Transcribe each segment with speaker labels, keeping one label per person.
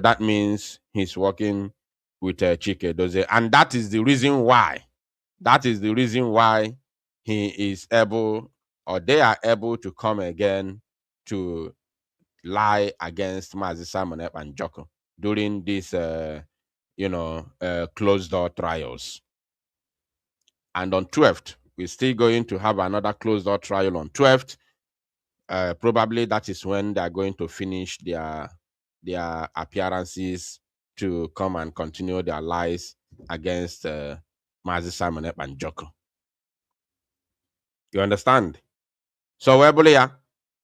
Speaker 1: That means he's working with Chike Dozie, and that is the reason why. That is the reason why he is able, or they are able, to come again to lie against Mazi Simon Ekpa and Joko during these, closed door trials. And on 12th, we're still going to have another closed door trial on 12th. Probably that is when they are going to finish their appearances to come and continue their lies against Mazi Simon Ekpa and Joko. You understand? So Webulia.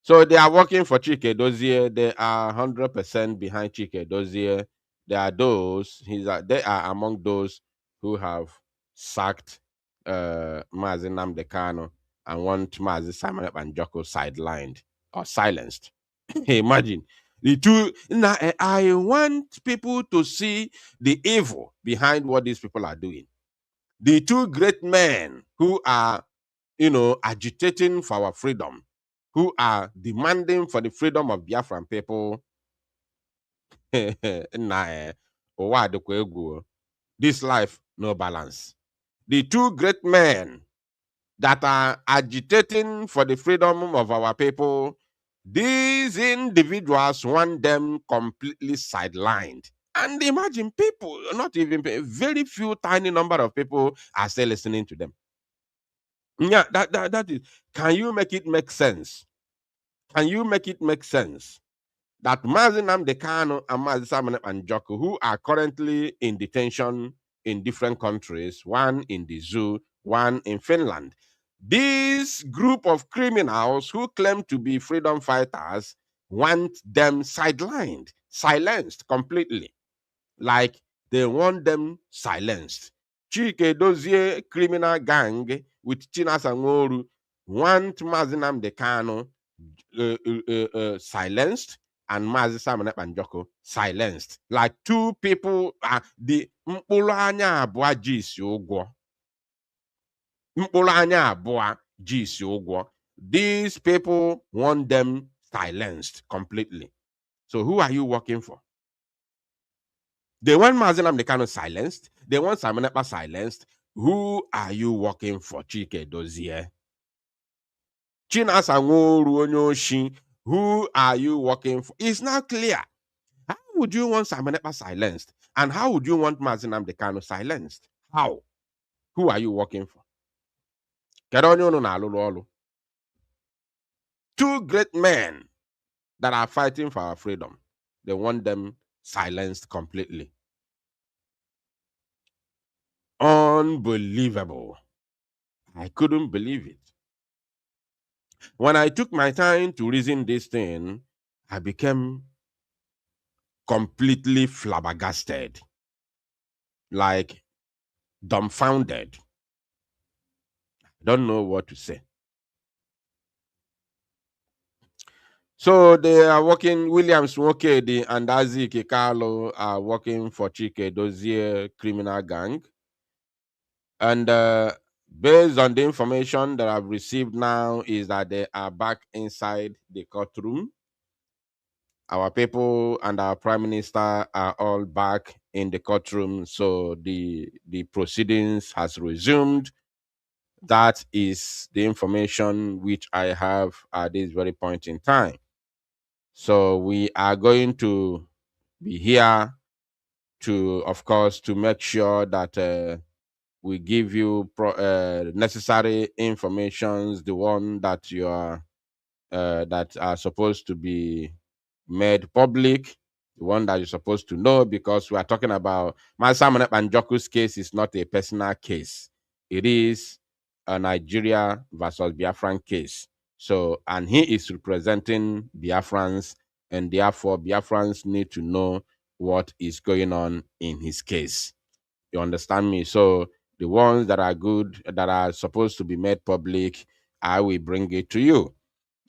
Speaker 1: So they are working for Chike Dozie. They are 100% behind Chike Dozie. They are they are among those who have sacked Mazi Nnamdi Kanu and want Mazi Simon Ekpa and Joko sidelined or silenced. Imagine the two. Now, I want people to see the evil behind what these people are doing. The two great men who are, agitating for our freedom, who are demanding for the freedom of Biafran people. This life, no balance. The two great men that are agitating for the freedom of our people, these individuals want them completely sidelined. And imagine people, not even very few tiny number of people are still listening to them. Yeah, that is. Can you make it make sense? Can you make it make sense that Mazi Nnamdi Kanu and Mazi Simon and Joko, who are currently in detention in different countries, one in the zoo, one in Finland, this group of criminals who claim to be freedom fighters want them sidelined, silenced completely, like they want them silenced. Chike Dozie criminal gang with Chinasa Nworu want Mazi Nnamdi Kanu silenced and Mazi Simon Ekpa and Joko silenced. Like two people, the mkpụrụ anya abụọ ji isi ụgwọ. Mkpụrụ anya abụọ ji isi ụgwọ. These people want them silenced completely. So who are you working for? They want Mazi Nnamdi Kanu silenced. They want Simon Ekpa silenced. Who are you working for, Chike Dozie? Chinasa Nworu Onyoshi, who are you working for? It's not clear. How would you want Simon Ekpa silenced? And how would you want Mazi Nnamdi Kanu silenced? How? Who are you working for? Two great men that are fighting for our freedom. They want them silenced completely. Unbelievable. I couldn't believe it. When I took my time to reason this thing, I became completely flabbergasted, like dumbfounded. Don't know what to say. So they are working, Williams Nwokedi and Azik Kekalo are working for Chike Dozie criminal gang. And based on the information that I've received now is that they are back inside the courtroom. Our people and our prime minister are all back in the courtroom. So the proceedings has resumed. That is the information which I have at this very point in time. So we are going to be here to, of course, to make sure that we give you necessary informations, the one that you are that are supposed to be made public, the one that you're supposed to know, because we are talking about Simon Ekpa and Joku's case is not a personal case. It is a Nigeria versus Biafran case. So, and he is representing Biafrans, and therefore Biafrans need to know what is going on in his case. You understand me? So the ones that are good, that are supposed to be made public, I will bring it to you.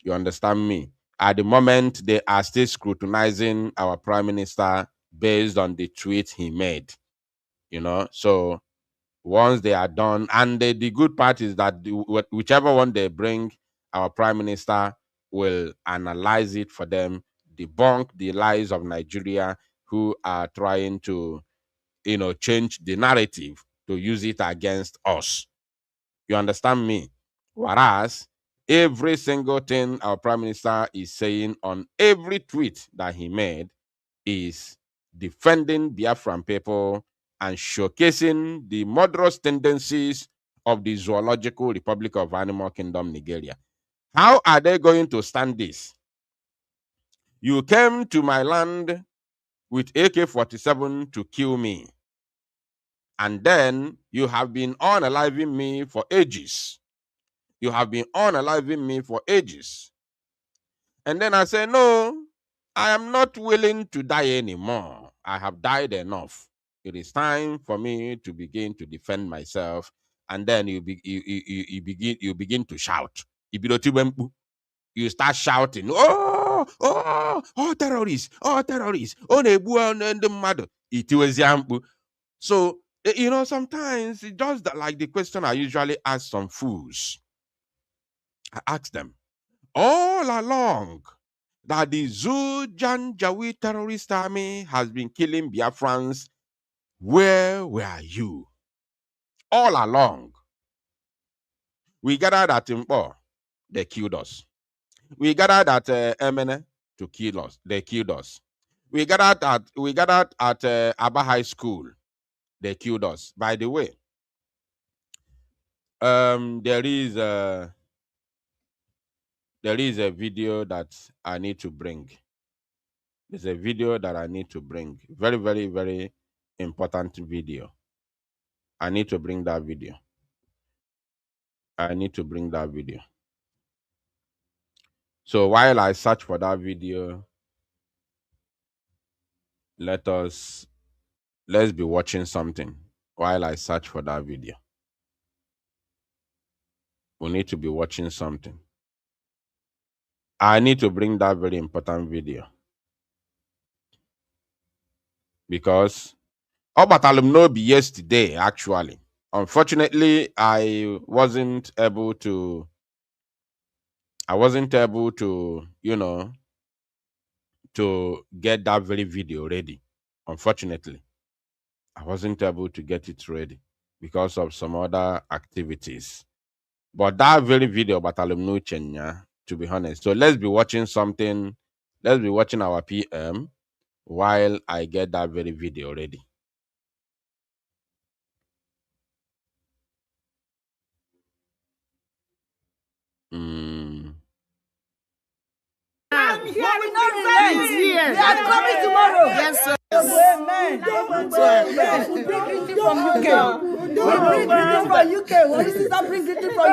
Speaker 1: You understand me? At the moment, they are still scrutinizing our prime minister based on the tweet he made. So once they are done, and the good part is that whichever one they bring, our prime minister will analyze it for them, debunk the lies of Nigeria, who are trying to, change the narrative to use it against us. You understand me? Whereas every single thing our prime minister is saying on every tweet that he made is defending Biafran people and showcasing the murderous tendencies of the Zoological Republic of Animal Kingdom, Nigeria. How are they going to stand this? You came to my land with AK-47 to kill me. And then you have been unaliving me for ages. You have been unaliving me for ages. And then I say, no, I am not willing to die anymore. I have died enough. It is time for me to begin to defend myself. And then you begin to shout. You start shouting, oh, terrorists, oh, terrorists, oh, the mother. It was yampu. So, sometimes it's just like the question I usually ask some fools. I ask them, all along, that the Janjaweed terrorist army has been killing Biafrans, where were you? All along. We gathered at Impo, they killed us. We gathered at Emene to kill us. They killed us. We gathered at Aba High School. They killed us. By the way, there is a video that I need to bring. There's a video that I need to bring. Very, very, very important video. I need to bring that video. I need to bring that video. So while I search for that video, let's be watching something while I search for that video. We need to be watching something. I need to bring that very important video. Because Obatalum no be yesterday, actually. Unfortunately, I wasn't able to, to get that very video ready. Unfortunately, I wasn't able to get it ready because of some other activities. But that very video, Batalum no Chenya, to be honest. So let's be watching something. Let's be watching our PM while I get that very video ready.
Speaker 2: We are coming tomorrow. Yes, sir. Amen. We bring greeting from UK. We bring greeting from UK. What is this? I bring greeting from UK.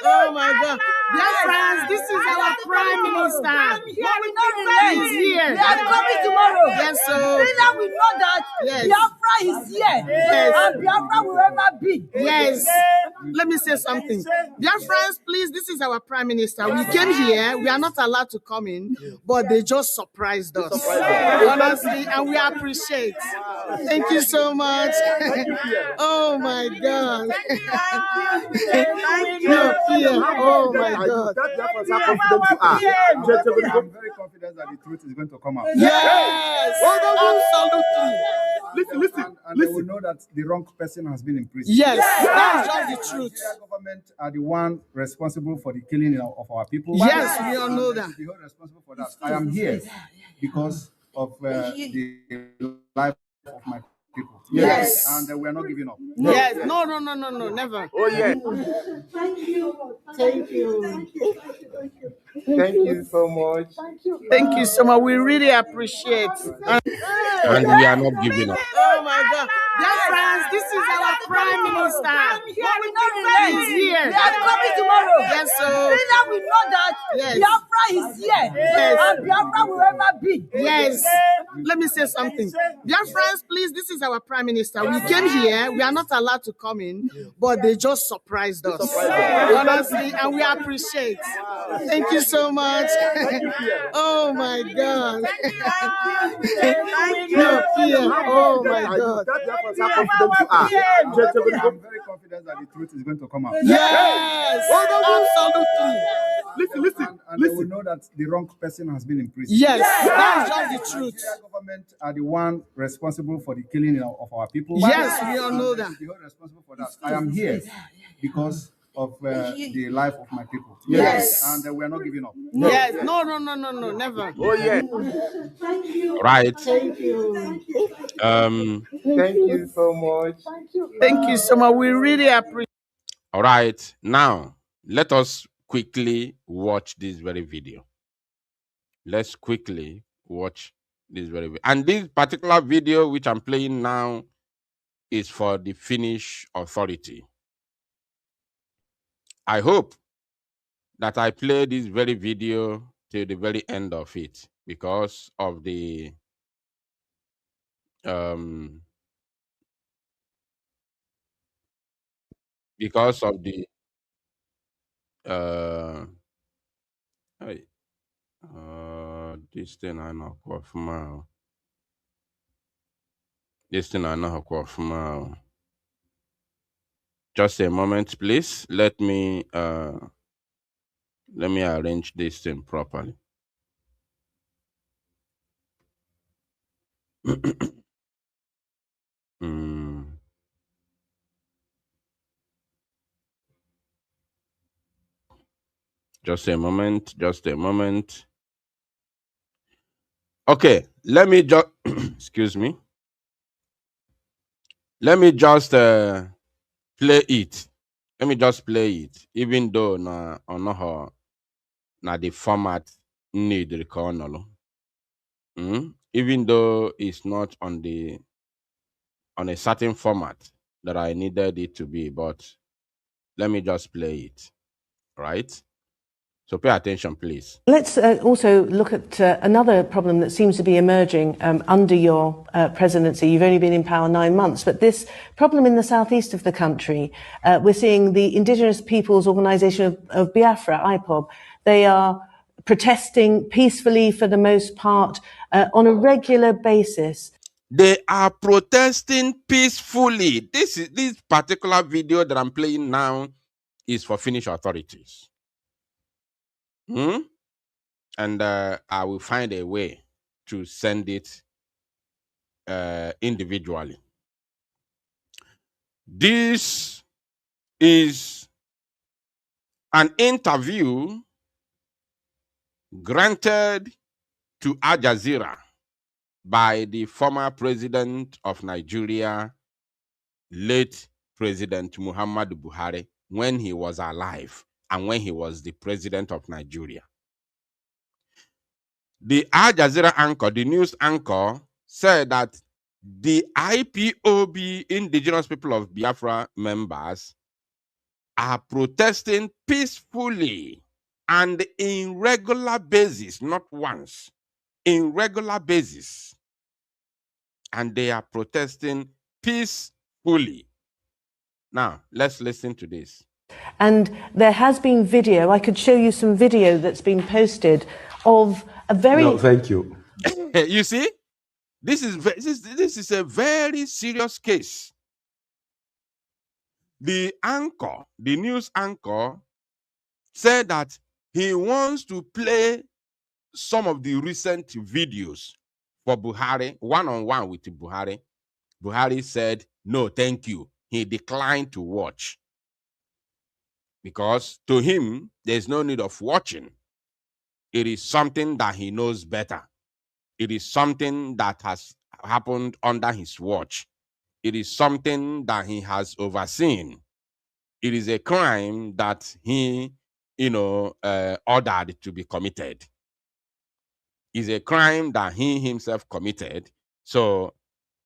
Speaker 3: Oh my God. Dear friends, this is our Prime Minister.
Speaker 2: He's
Speaker 3: here.
Speaker 2: We are coming tomorrow.
Speaker 3: Yes, sir.
Speaker 2: Now we know that Biafra is here.
Speaker 3: Yes.
Speaker 2: And Biafra will ever be.
Speaker 3: Yes. Let me say something. Dear friends, please, this is our Prime Minister. We came here. We are not allowed to come in, but they just surprised us. Honestly, and we appreciate. Thank you so much. Oh my God. Yes, sir.
Speaker 2: Thank you.
Speaker 3: Dear friends, this is our Prime Minister. We came here. We are not allowed to come in, but they just surprised us. Honestly, and we appreciate. Thank you so much. Oh my God. Oh my God.
Speaker 4: I'm very confident that the truth is going to come out.
Speaker 3: Yes, absolutely.
Speaker 4: Listen. And they will know that the wrong person has been in prison.
Speaker 3: Yes, that's just the truth.
Speaker 4: The government are the one responsible for the killing of our people.
Speaker 3: Yes, we all know that.
Speaker 4: They are responsible for that. I am here because of the life of my people.
Speaker 3: Yes.
Speaker 4: And we are not giving up.
Speaker 3: Yes. No, never.
Speaker 4: Oh, yes.
Speaker 2: Thank you.
Speaker 4: Thank you so much.
Speaker 3: Thank you so much. We really appreciate.
Speaker 1: And we are not giving up.
Speaker 3: Oh my God. Dear friends, this is our Prime Minister. He's here.
Speaker 2: We are coming tomorrow.
Speaker 3: Yes, sir.
Speaker 2: Now we know that Biafra is here.
Speaker 3: Yes.
Speaker 2: And Biafra will ever be.
Speaker 3: Yes. Let me say something. Dear friends, please, this is our Prime Prime Minister. We came here, we are not allowed to come in, but they just surprised us. Honestly, and we appreciate. Thank you so much. Oh my God. Oh my God.
Speaker 4: I'm very confident that the truth is going to come out.
Speaker 3: Yes, absolutely.
Speaker 4: And they will know that the wrong person has been in prison.
Speaker 3: Yes, that's just the truth.
Speaker 4: The government are the one responsible for the killing of our people.
Speaker 3: Yes, we all know that.
Speaker 4: The whole responsible for that. I am here because of the life of my people.
Speaker 3: Yes.
Speaker 4: And we are not giving up.
Speaker 3: Yes, no, never.
Speaker 2: Oh, yeah.
Speaker 1: Right.
Speaker 3: Thank you.
Speaker 2: Thank you so much.
Speaker 3: Thank you so much. We really appreciate.
Speaker 1: All right. Now, let us quickly watch this very video. Let's quickly watch this very video. And this particular video, which I'm playing now, is for the Finnish authority. I hope that I play this very video to the very end of it because of the this thing I know of now. This thing I know of now. Just a moment, please. Let me arrange this thing properly. Just a moment. Okay, let me just excuse me. Let me just play it. Let me just play it, even though na the format need recall. Even though it's not on a certain format that I needed it to be, but let me just play it, right? So pay attention, please.
Speaker 5: Let's also look at another problem that seems to be emerging under your presidency. You've only been in power 9 months, but this problem in the southeast of the country, we're seeing the Indigenous Peoples Organisation of Biafra, IPOB. They are protesting peacefully for the most part on a regular basis.
Speaker 1: They are protesting peacefully. This particular video that I'm playing now is for Finnish authorities. And I will find a way to send it individually. This is an interview granted to Al Jazeera by the former president of Nigeria, late President Muhammadu Buhari, when he was alive and when he was the president of Nigeria. The Al Jazeera anchor, the news anchor, said that the IPOB, Indigenous People of Biafra members, are protesting peacefully and in regular basis, not once, in regular basis. And they are protesting peacefully. Now, let's listen to this.
Speaker 5: And there has been video, I could show you some video that's been posted of a very...
Speaker 6: No, thank you.
Speaker 1: You see, this is a very serious case. The anchor, the news anchor, said that he wants to play some of the recent videos for Buhari, one-on-one with Buhari. Buhari said, no, thank you. He declined to watch. Because to him, there's no need of watching. It is something that he knows better. It is something that has happened under his watch. It is something that he has overseen. It is a crime that he, ordered to be committed. It's a crime that he himself committed. So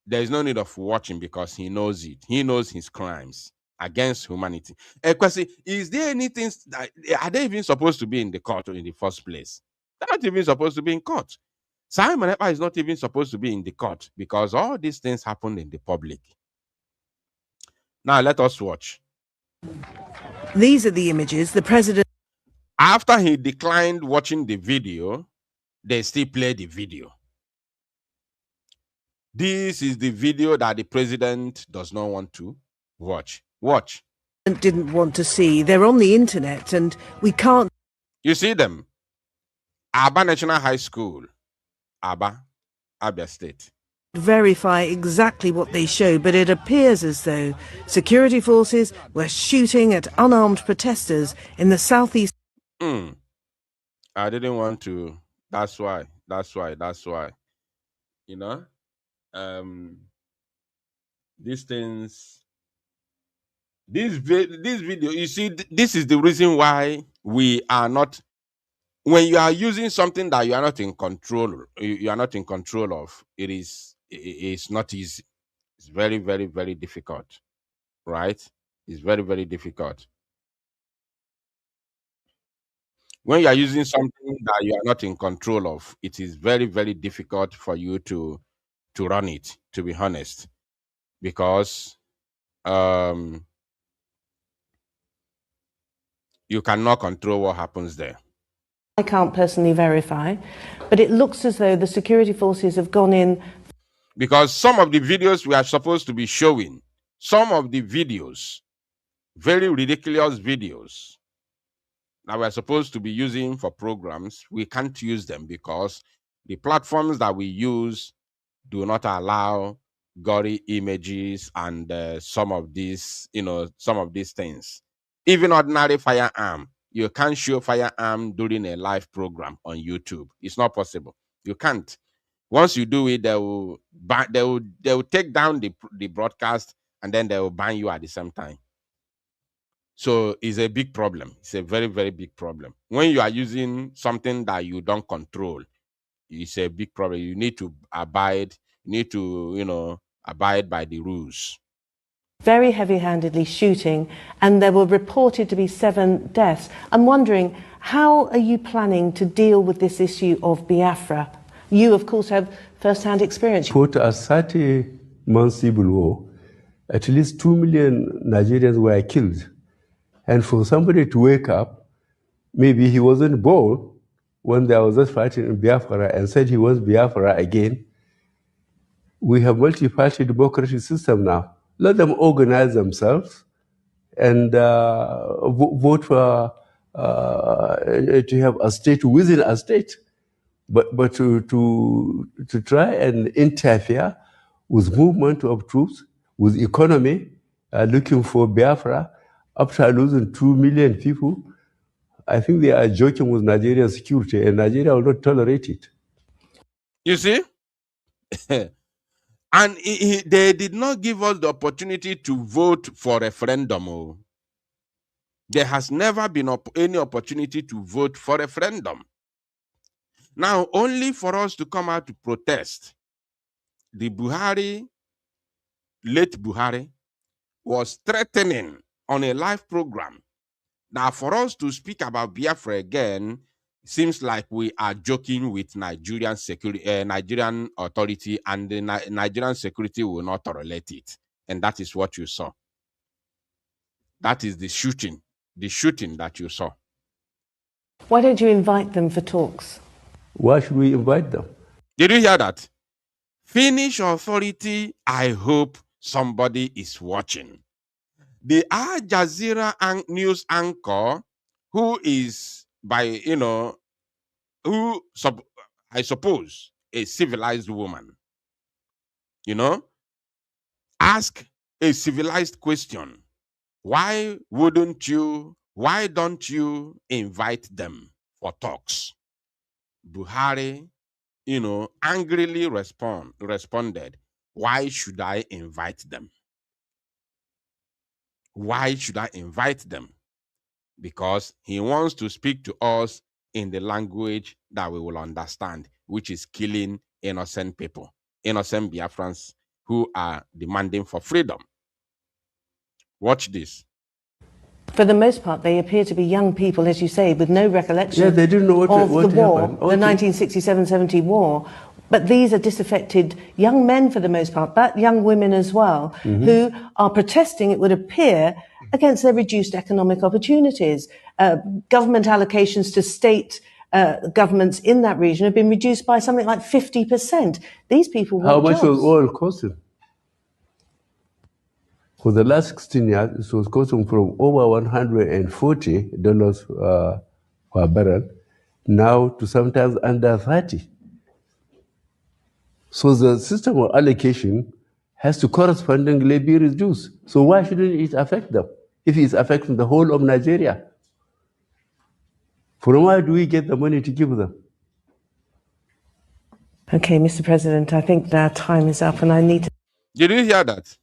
Speaker 1: there's no need of watching because he knows it. He knows his crimes against humanity. Question: is there anything that are they even supposed to be in the court in the first place? They're not even supposed to be in court. Simon Ekpa is not even supposed to be in the court because all these things happen in the public. Now let us watch.
Speaker 5: These are the images the president.
Speaker 1: After he declined watching the video, they still play the video. This is the video that the president does not want to watch. Watch.
Speaker 5: Didn't want to see. They're on the internet and we can't.
Speaker 1: You see them? Aba National High School, Aba, Abia State.
Speaker 5: Verify exactly what they show, but it appears as though security forces were shooting at unarmed protesters in the southeast.
Speaker 1: I didn't want to. That's why. You know, these things, this video. You see, this is the reason why we are not. When you are using something that you are not in control, you are not in control of. It's not easy. It's very, very, very difficult, right? It's very, very difficult. When you are using something that you are not in control of, it is very, very difficult for you to run it, to be honest, because you cannot control what happens there.
Speaker 5: I can't personally verify, but it looks as though the security forces have gone in.
Speaker 1: Because some of the videos we are supposed to be showing, some of the videos, very ridiculous videos that we're supposed to be using for programs, we can't use them because the platforms that we use do not allow gory images and some of these things. Even ordinary firearm, you can't show firearm during a live program on YouTube. It's not possible. You can't. Once you do it, they will take down the broadcast and then they will ban you at the same time. So it's a big problem. It's a very, very big problem. When you are using something that you don't control, it's a big problem. You need to abide. You need to, abide by the rules.
Speaker 5: Very heavy-handedly shooting, and there were reported to be 7 deaths. I'm wondering, how are you planning to deal with this issue of Biafra? You, of course, have first-hand experience.
Speaker 6: Put a 30-month civil war, at least 2 million Nigerians were killed. And for somebody to wake up, maybe he wasn't born when there was just fighting in Biafra and said he was Biafra again. We have multi-party democratic system now. Let them organize themselves and vote for to have a state within a state. But to try and interfere with movement of troops, with economy, looking for Biafra, after losing 2 million people, I think they are joking with Nigerian security, and Nigeria will not tolerate it.
Speaker 1: You see? And they did not give us the opportunity to vote for referendum. Oh. There has never been any opportunity to vote for referendum. Now, only for us to come out to protest. The late Buhari, was threatening on a live program. Now, for us to speak about Biafra again, seems like we are joking with Nigerian security, Nigerian authority, and the Nigerian security will not tolerate it. And that is what you saw. That is the shooting that you saw.
Speaker 5: Why don't you invite them for talks?
Speaker 6: Why should we invite them?
Speaker 1: Did you hear that? Finnish authority, I hope somebody is watching. The Al Jazeera news anchor, who is I suppose, a civilized woman, ask a civilized question. Why don't you invite them for talks? Buhari, angrily responded, why should I invite them? Why should I invite them? Because he wants to speak to us in the language that we will understand, which is killing innocent people, innocent Biafrans who are demanding for freedom. Watch this.
Speaker 5: for the most part, they appear to be young people, as you say, with no recollection
Speaker 6: Yeah, they didn't know what
Speaker 5: of the war,
Speaker 6: happened.
Speaker 5: the 1967-70 war. But these are disaffected young men for the most part, but young women as well, who are protesting, it would appear, against their reduced economic opportunities. Government allocations to state governments in that region have been reduced by something like 50%. These people want
Speaker 6: How much
Speaker 5: jobs.
Speaker 6: was oil costing? For the last 16 years, it was costing from over $140 per barrel, now to sometimes under 30. So the system of allocation has to correspondingly be reduced. So why shouldn't it affect them if it's affecting the whole of Nigeria? From where do we get the money to give them?
Speaker 5: Okay, Mr. President, I think that time is up and I need to...
Speaker 1: Did you hear that?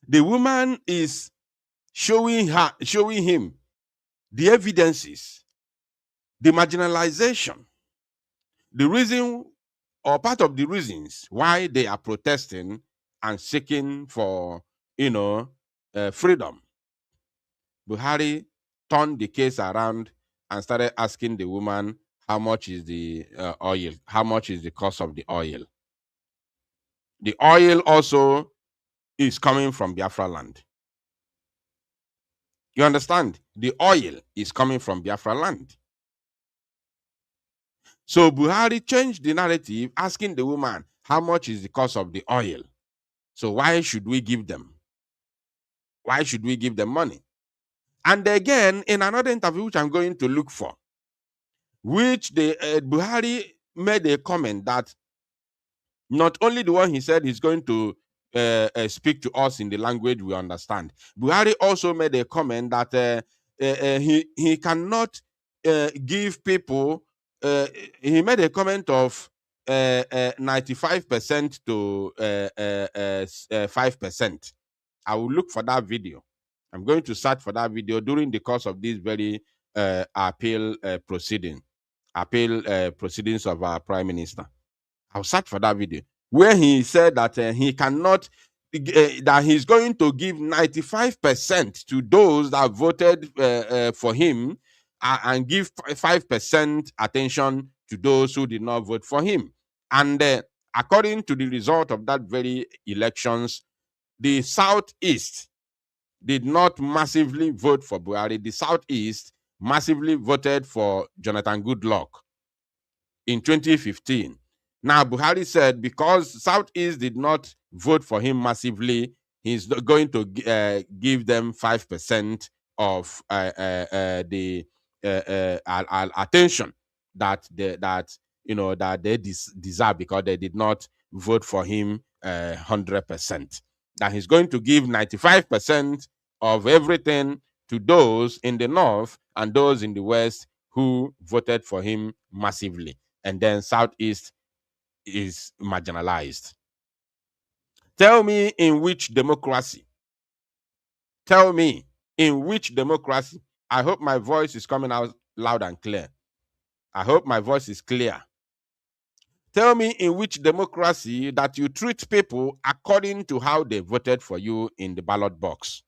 Speaker 1: The woman is showing him the evidences, the marginalization, the reason or part of the reasons why they are protesting and seeking for, freedom. Buhari turned the case around and started asking the woman how much is the oil, how much is the cost of the oil. The oil also is coming from Biafra land. You understand? The oil is coming from Biafra land. So Buhari changed the narrative, asking the woman, how much is the cost of the oil? So why should we give them? Why should we give them money? And again, in another interview, which I'm going to look for, which the Buhari made a comment that not only the one he said he's going to speak to us in the language we understand. Buhari also made a comment that he cannot give people. He made a comment of 95% to 5%. I will look for that video. I'm going to search for that video during the course of this very appeal proceedings of our Prime Minister. I'll search for that video where he said that he cannot, that he's going to give 95% to those that voted for him and give 5% attention to those who did not vote for him. And according to the result of that very elections, the Southeast did not massively vote for Buhari. The Southeast massively voted for Jonathan Goodluck in 2015. Now, Buhari said because Southeast did not vote for him massively, he's going to give them 5% of the attention that they deserve because they did not vote for him 100%. That he's going to give 95% of everything to those in the north and those in the west who voted for him massively. And then Southeast is marginalized. Tell me in which democracy? Tell me in which democracy? I hope my voice is coming out loud and clear. I hope my voice is clear. Tell me in which democracy that you treat people according to how they voted for you in the ballot box.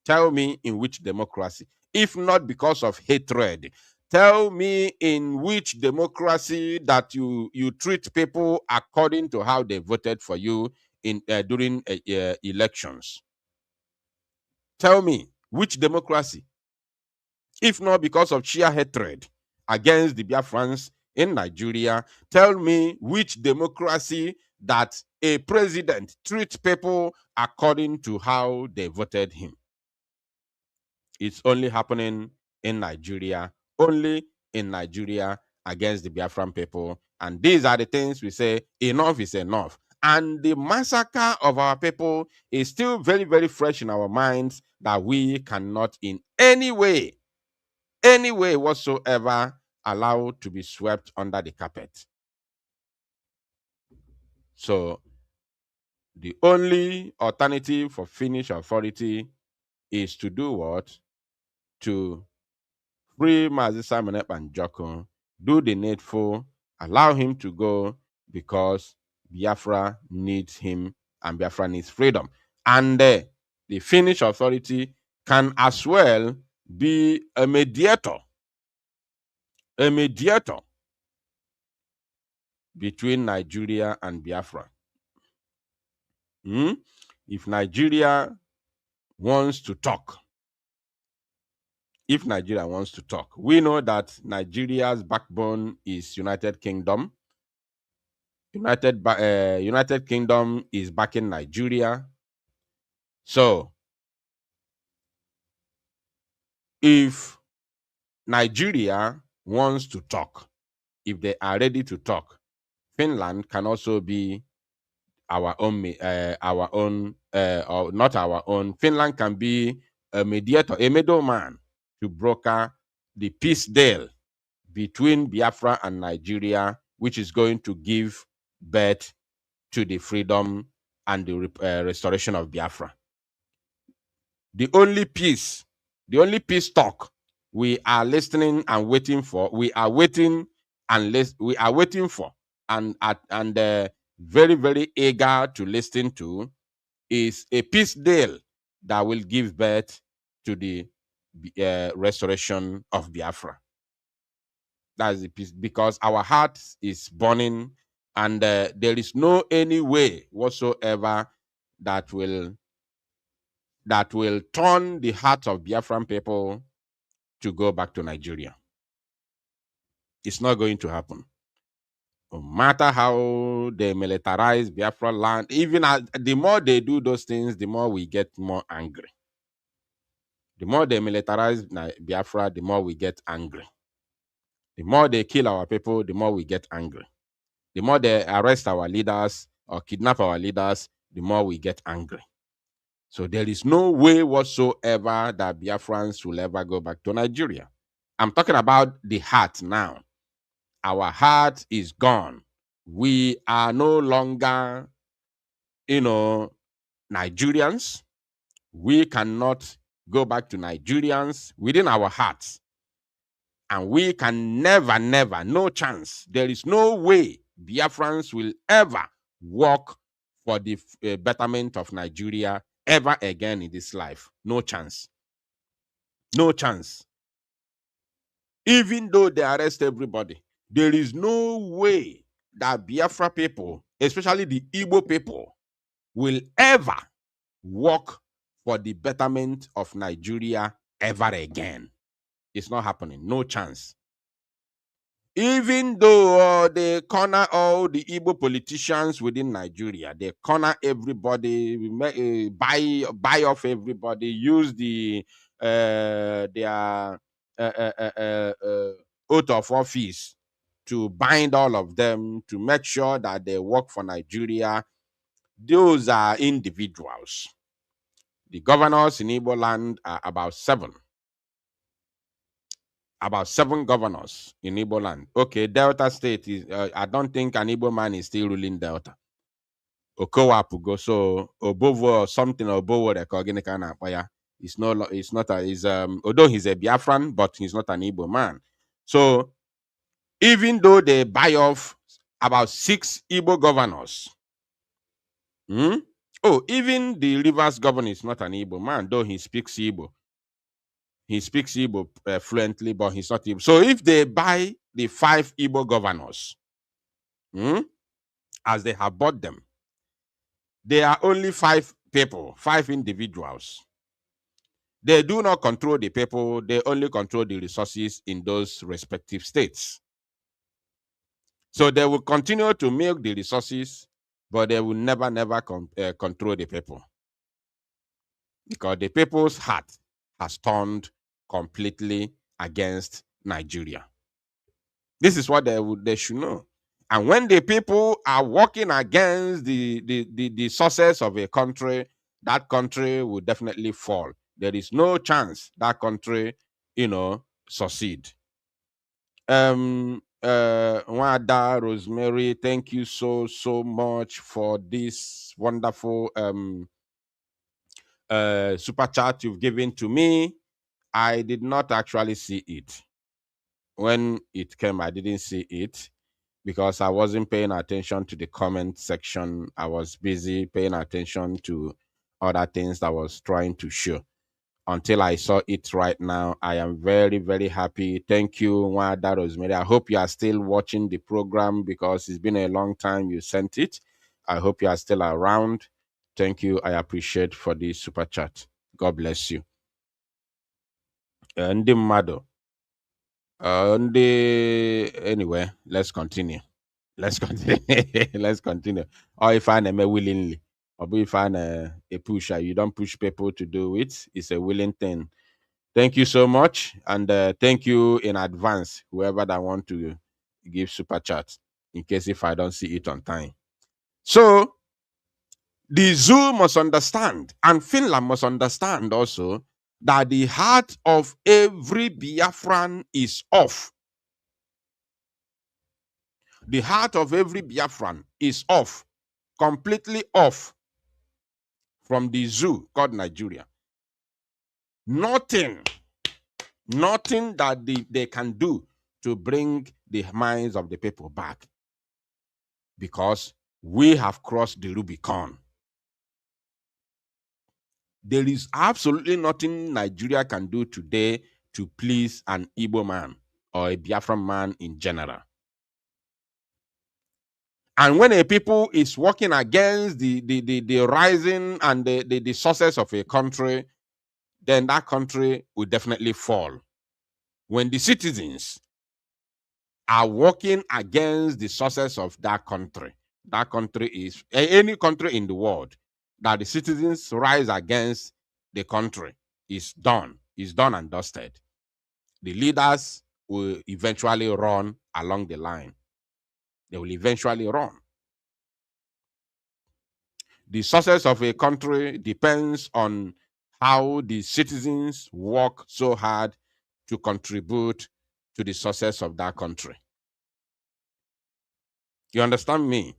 Speaker 1: Tell me in which democracy, if not because of hatred. Tell me in which democracy that you treat people according to how they voted for you in during elections. Tell me which democracy, if not because of sheer hatred against the Biafrans in Nigeria. Tell me which democracy that a president treats people according to how they voted him. It's only happening in Nigeria, only in Nigeria against the Biafran people. And these are the things we say, enough is enough. And the massacre of our people is still very, very fresh in our minds that we cannot in any way whatsoever allow to be swept under the carpet. So the only alternative for Finnish authority is to do what? To free Mazi Simon Ekpa Njoko, do the needful, allow him to go because Biafra needs him and Biafra needs freedom. And the Finnish authority can as well be a mediator between Nigeria and Biafra. If Nigeria wants to talk, we know that Nigeria's backbone is United Kingdom. United Kingdom is backing Nigeria. So, if Nigeria wants to talk, if they are ready to talk, Finland can also be our own, or not our own. Finland can be a mediator, a middleman to broker the peace deal between Biafra and Nigeria, which is going to give birth to the freedom and the restoration of Biafra. The only peace talk we are listening and waiting for, we are waiting for, and very, very eager to listen to, is a peace deal that will give birth to the restoration of Biafra. That's the peace, because our heart is burning, and there is no any way whatsoever that will turn the heart of Biafran people to go back to Nigeria. It's not going to happen. No matter how they militarize Biafra land, even the more they do those things, the more we get more angry. The more they militarize Biafra, the more we get angry. The more they kill our people, the more we get angry. The more they arrest our leaders or kidnap our leaders, the more we get angry. So there is no way whatsoever that Biafrans will ever go back to Nigeria. I'm talking about the heart now. Our heart is gone. We are no longer, Nigerians. We cannot go back to Nigerians within our hearts. And we can never, no chance. There is no way Biafrans will ever work for the betterment of Nigeria ever again in this life. No chance. No chance. Even though they arrest everybody, there is no way that Biafra people, especially the Igbo people, will ever work for the betterment of Nigeria ever again. It's not happening. No chance. Even though they corner all the Igbo politicians within Nigeria, they corner everybody, buy off everybody, use their oath of office to bind all of them, to make sure that they work for Nigeria. Those are individuals. The governors in Igbo land are about seven governors in Igbo land. Okay, Delta State is, I don't think an Igbo man is still ruling Delta. Okowapugo, so Obovo or something, Obowo, although he's a Biafran, but he's not an Igbo man. So even though they buy off about 6 Igbo governors, even the Rivers governor is not an Igbo man, though he speaks Igbo. He speaks Igbo fluently, but he's not Igbo. So if they buy the 5 Igbo governors, as they have bought them, they are only 5 people, 5 individuals. They do not control the people. They only control the resources in those respective states. So they will continue to milk the resources, but they will never, control the people. Because the people's heart has turned completely against Nigeria. This is what they should know. And when the people are working against the sources of a country, that country will definitely fall. There is no chance that country, succeed. Wada Rosemary, thank you so much for this wonderful super chat you've given to me. I did not actually see it. When it came, I didn't see it because I wasn't paying attention to the comment section. I was busy paying attention to other things that I was trying to show. until I saw it right now. I am very, very happy. Thank you, Wada Rosemary. I hope you are still watching the program because it's been a long time you sent it. I hope you are still around. Thank you. I appreciate for the super chat. God bless you. Ndị mmadụ. Anyway, let's continue. Let's continue. Let's continue. Or if I am willingly, or if I am a pusher, you don't push people to do it. It's a willing thing. Thank you so much, and thank you in advance, whoever that want to give super chat, in case if I don't see it on time. So the zoo must understand, and Finland must understand also, that the heart of every Biafran is off. The heart of every Biafran is off, completely off from the zoo called Nigeria. Nothing that they can do to bring the minds of the people back, because we have crossed the Rubicon. There is absolutely nothing Nigeria can do today to please an Igbo man or a Biafran man in general. And when a people is working against the rising and the success of a country, then that country will definitely fall. When the citizens are working against the success of that country is any country in the world that the citizens rise against the country is done and dusted. The leaders will eventually run along the line. They will eventually run. The success of a country depends on how the citizens work so hard to contribute to the success of that country. You understand me?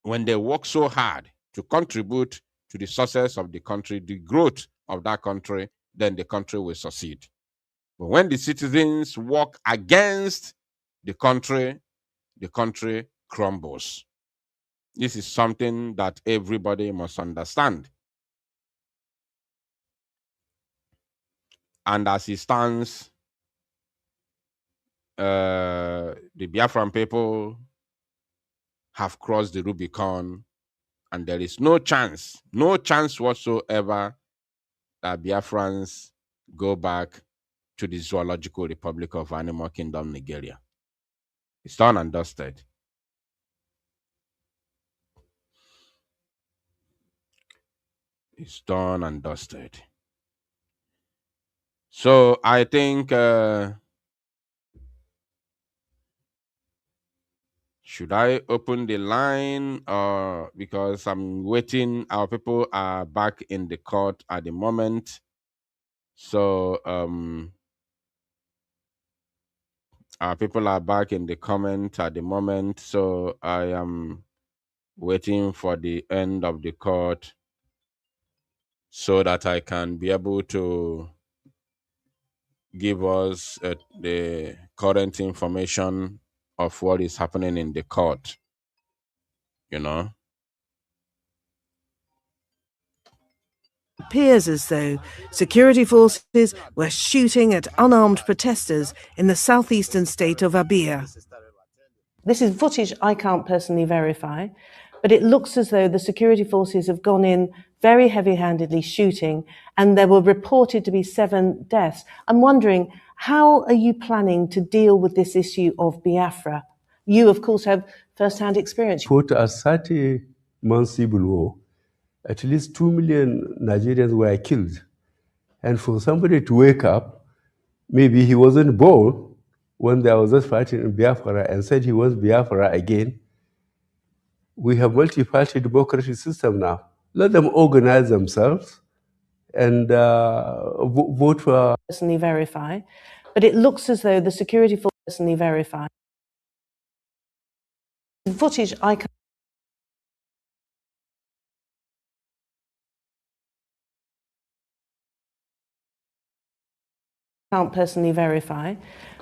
Speaker 1: When they work so hard to contribute to the success of the country, the growth of that country, then the country will succeed. But when the citizens work against the country crumbles. This is something that everybody must understand. And as it stands, the Biafran people have crossed the Rubicon, and there is no chance whatsoever that Biafrans go back to the Zoological Republic of Animal Kingdom, Nigeria. It's done and dusted. It's done and dusted. So I think, should I open the line? Because I'm waiting. Our people are back in the court at the moment. So our people are back in the comment at the moment. So I am waiting for the end of the court so that I can be able to give us the current information of what is happening in the court. You know?
Speaker 5: Appears as though security forces were shooting at unarmed protesters in the southeastern state of Abia. This is footage I can't personally verify, but it looks as though the security forces have gone in very heavy-handedly shooting, and there were reported to be 7 deaths. I'm wondering, how are you planning to deal with this issue of Biafra? You, of course, have first-hand experience.
Speaker 6: Put a 30-month civil war, at least 2 million Nigerians were killed. And for somebody to wake up, maybe he wasn't born when there was just fighting in Biafra and said he wants Biafra again. We have multi-party democracy system now. Let them organize themselves and vote for...
Speaker 5: Personally verify, but it looks as though the security forces personally verify. Footage I can't personally verify,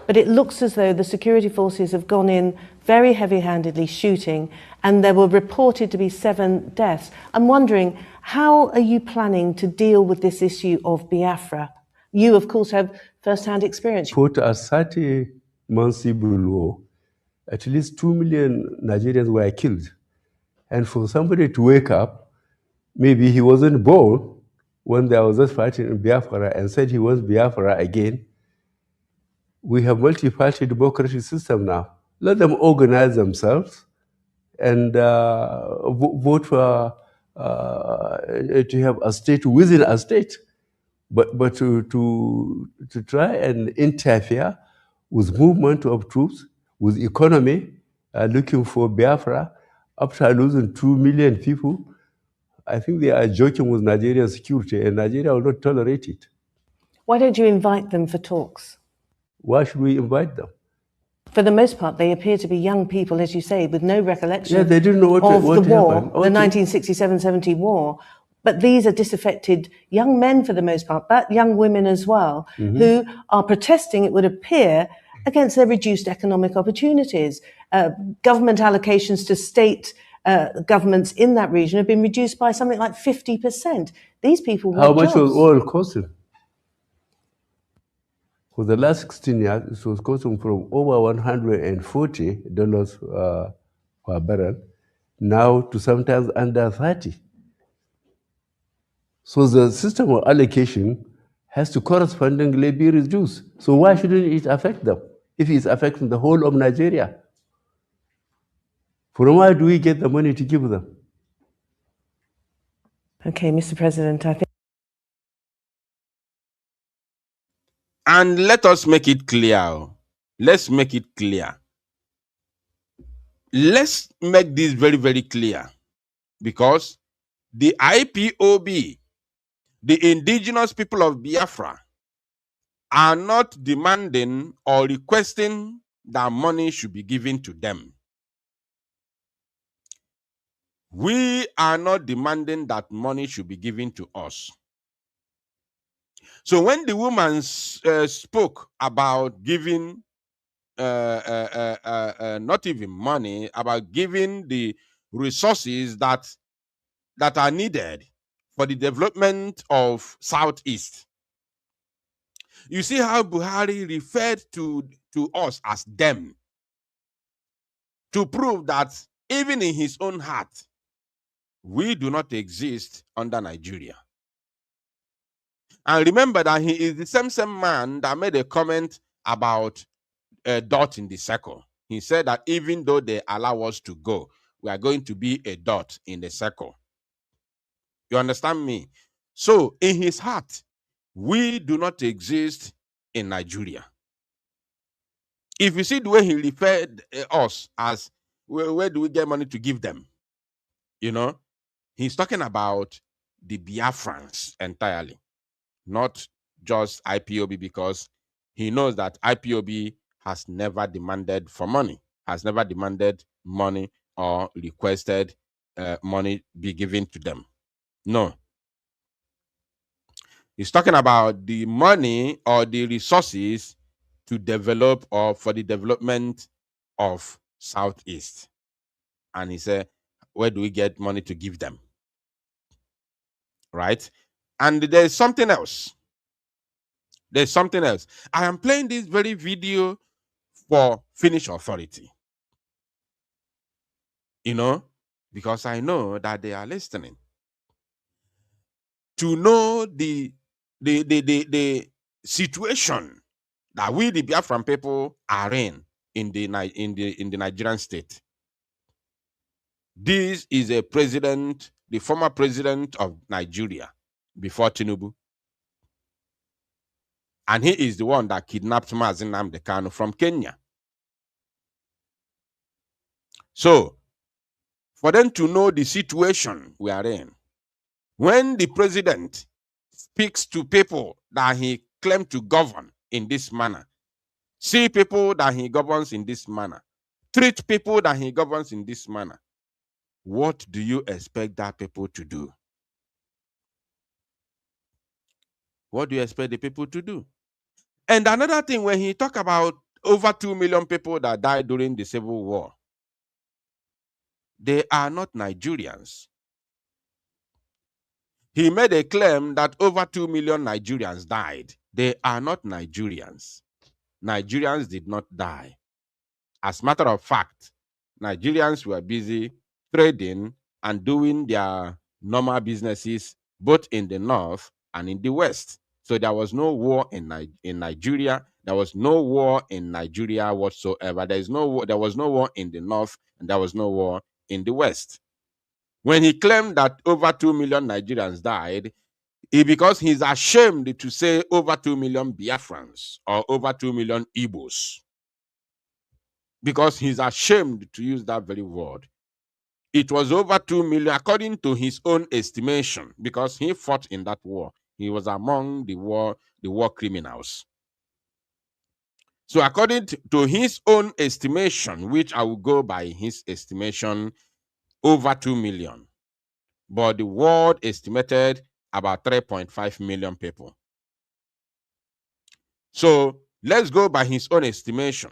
Speaker 5: But it looks as though the security forces have gone in very heavy-handedly shooting, and there were reported to be 7 deaths. I'm wondering, how are you planning to deal with this issue of Biafra? You, of course, have first-hand experience.
Speaker 6: For a 30-month civil war, at least 2 million Nigerians were killed. And for somebody to wake up, maybe he wasn't born when there was just fighting in Biafra and said he wants Biafra again. We have multi-party democratic system now. Let them organize themselves and vote for to have a state within a state. But to try and interfere with movement of troops, with economy, looking for Biafra, after losing 2 million people, I think they are joking with Nigerian security, and Nigeria will not tolerate it.
Speaker 5: Why don't you invite them for talks?
Speaker 6: Why should we invite them?
Speaker 5: For the most part, they appear to be young people, as you say, with no recollection
Speaker 6: Yeah, they didn't know what
Speaker 5: of the war,
Speaker 6: happened.
Speaker 5: the 1967-70 war. But these are disaffected young men for the most part, but young women as well, who are protesting, it would appear, against their reduced economic opportunities. Government allocations to state governments in that region have been reduced by something like 50%. These people want
Speaker 6: How much
Speaker 5: jobs.
Speaker 6: was oil costing? For the last 16 years, it was costing from over $140 per barrel, now to sometimes under 30. So the system of allocation has to correspondingly be reduced. So why shouldn't it affect them if it's affecting the whole of Nigeria? From where do we get the money to give them?
Speaker 5: Okay, Mr. President, I think.
Speaker 1: And let us make it clear. Let's make it clear. Let's make this very, very clear. Because the IPOB, the indigenous people of Biafra, are not demanding or requesting that money should be given to them. We are not demanding that money should be given to us. So when the woman spoke about giving not even money, about giving the resources that are needed for the development of Southeast, you see how Buhari referred to us as them, to prove that even in his own heart, we do not exist under Nigeria. And remember that he is the same man that made a comment about a dot in the circle. He said that even though they allow us to go, we are going to be a dot in the circle. You understand me? So in his heart, we do not exist in Nigeria. If you see the way he referred us as, where do we get money to give them? You know, he's talking about the Biafrans entirely, not just IPOB, because he knows that IPOB has never demanded for money, has never demanded money or requested money be given to them. No. He's talking about the money or the resources to develop or for the development of Southeast. And he said, where do we get money to give them? Right? And there's something else. There's something else. I am playing this very video for Finnish authority. You know, because I know that they are listening. To know the situation that we, the Biafran people, are in the Nigerian state. This is a president, the former president of Nigeria before Tinubu. And he is the one that kidnapped Mazi Nnamdi Kanu from Kenya. So, for them to know the situation we are in, when the president speaks to people that he claimed to govern in this manner, see people that he governs in this manner, treat people that he governs in this manner, what do you expect that people to do? What do you expect the people to do? And another thing, when he talk about over 2 million people that died during the Civil War. They are not Nigerians. He made a claim that over 2 million Nigerians died. They are not Nigerians. Nigerians did not die. As a matter of fact, Nigerians were busy trading and doing their normal businesses both in the north and in the west. So there was no war in Nigeria. There was no war in Nigeria whatsoever. There was no war in the north, and there was no war in the west. When he claimed that over 2 million Nigerians died, because he's ashamed to say over 2 million Biafrans or over 2 million Igbos, because he's ashamed to use that very word. It was over 2 million, according to his own estimation, because he fought in that war. He was among the war criminals. So according to his own estimation, which I will go by his estimation, over 2 million. But the world estimated about 3.5 million people. So let's go by his own estimation.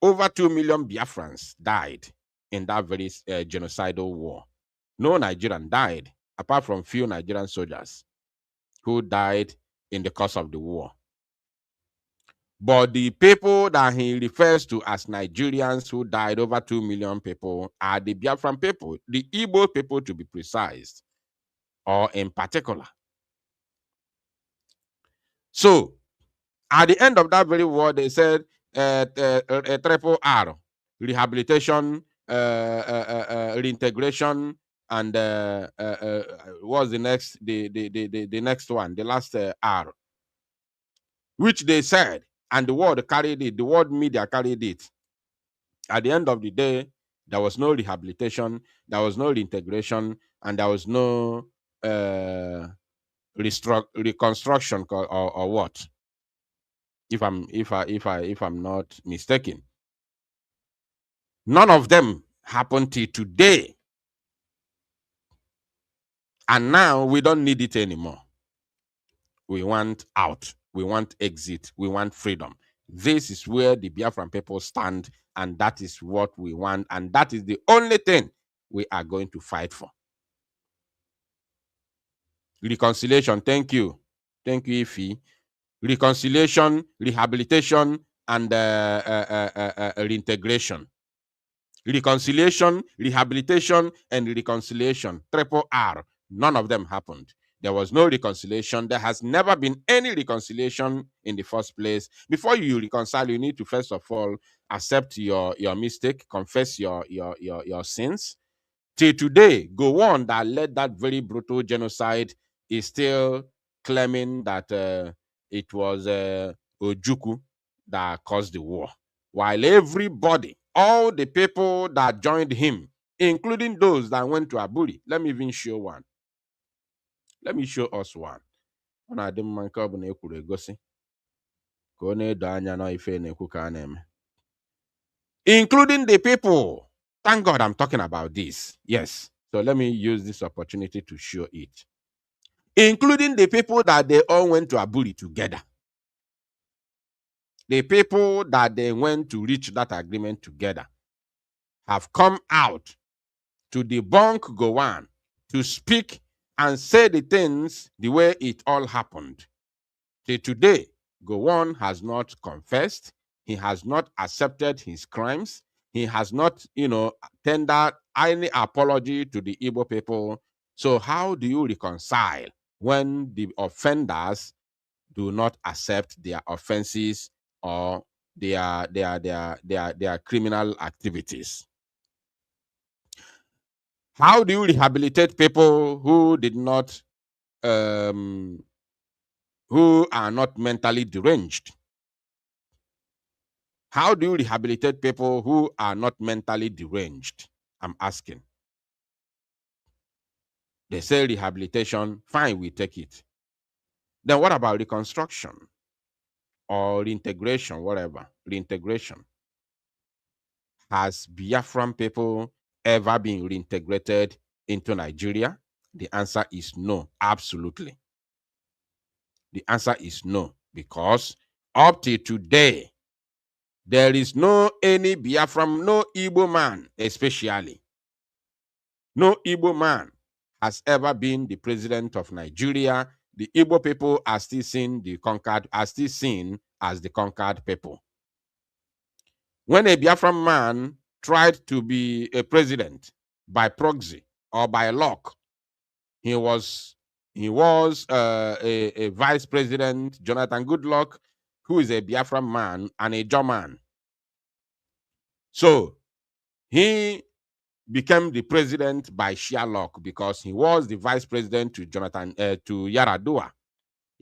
Speaker 1: Over 2 million Biafrans died in that very genocidal war. No Nigerian died, apart from few Nigerian soldiers who died in the course of the war. But the people that he refers to as Nigerians who died, over 2 million people, are the Biafran people, the Igbo people to be precise, or in particular. So, at the end of that very war, they said triple R, rehabilitation, reintegration, and what's the next? The next one, the last R, which they said, and the world carried it. The world media carried it. At the end of the day, there was no rehabilitation, there was no reintegration, and there was no reconstruction or what? If I'm not mistaken. None of them happened till today. And now we don't need it anymore. We want out. We want exit. We want freedom. This is where the Biafran people stand, and that is what we want, and that is the only thing we are going to fight for. Reconciliation. Thank you. Thank you, Ifi. Reconciliation, rehabilitation, and reintegration. Reconciliation, rehabilitation, and reconciliation. Triple R. None of them happened. There was no reconciliation. There has never been any reconciliation in the first place. Before you reconcile, you need to first of all accept your mistake, confess your sins. Till today, Gowon, that led that very brutal genocide, is still claiming that it was Ojukwu that caused the war. While everybody, all the people that joined him, including those that went to Aburi, let me even show one. Let me show us one. Including the people. Thank God I'm talking about this. Yes. So let me use this opportunity to show it. Including the people that they all went to Aburi together. The people that they went to reach that agreement together have come out to debunk Gowon, to speak and say the things the way it all happened. Till today, Gowon has not confessed. He has not accepted his crimes. He has not, tendered any apology to the Igbo people. So how do you reconcile when the offenders do not accept their offenses or their criminal activities? How do you rehabilitate people who did not, who are not mentally deranged? How do you rehabilitate people who are not mentally deranged? I'm asking. They say rehabilitation, fine, we take it. Then what about reconstruction or reintegration, whatever, reintegration? Has Biafran people ever been reintegrated into Nigeria? The answer is no, absolutely. The answer is no, because up to today, There is no any Biafran, no Igbo man, especially. No Igbo man has ever been the president of Nigeria. The Igbo people are still seen as the conquered people. When a Biafran man tried to be a president by proxy or by luck, he was a vice president, Jonathan Goodluck, who is a Biafran man and a German. So he became the president by sheer luck because he was the vice president to Yaradua.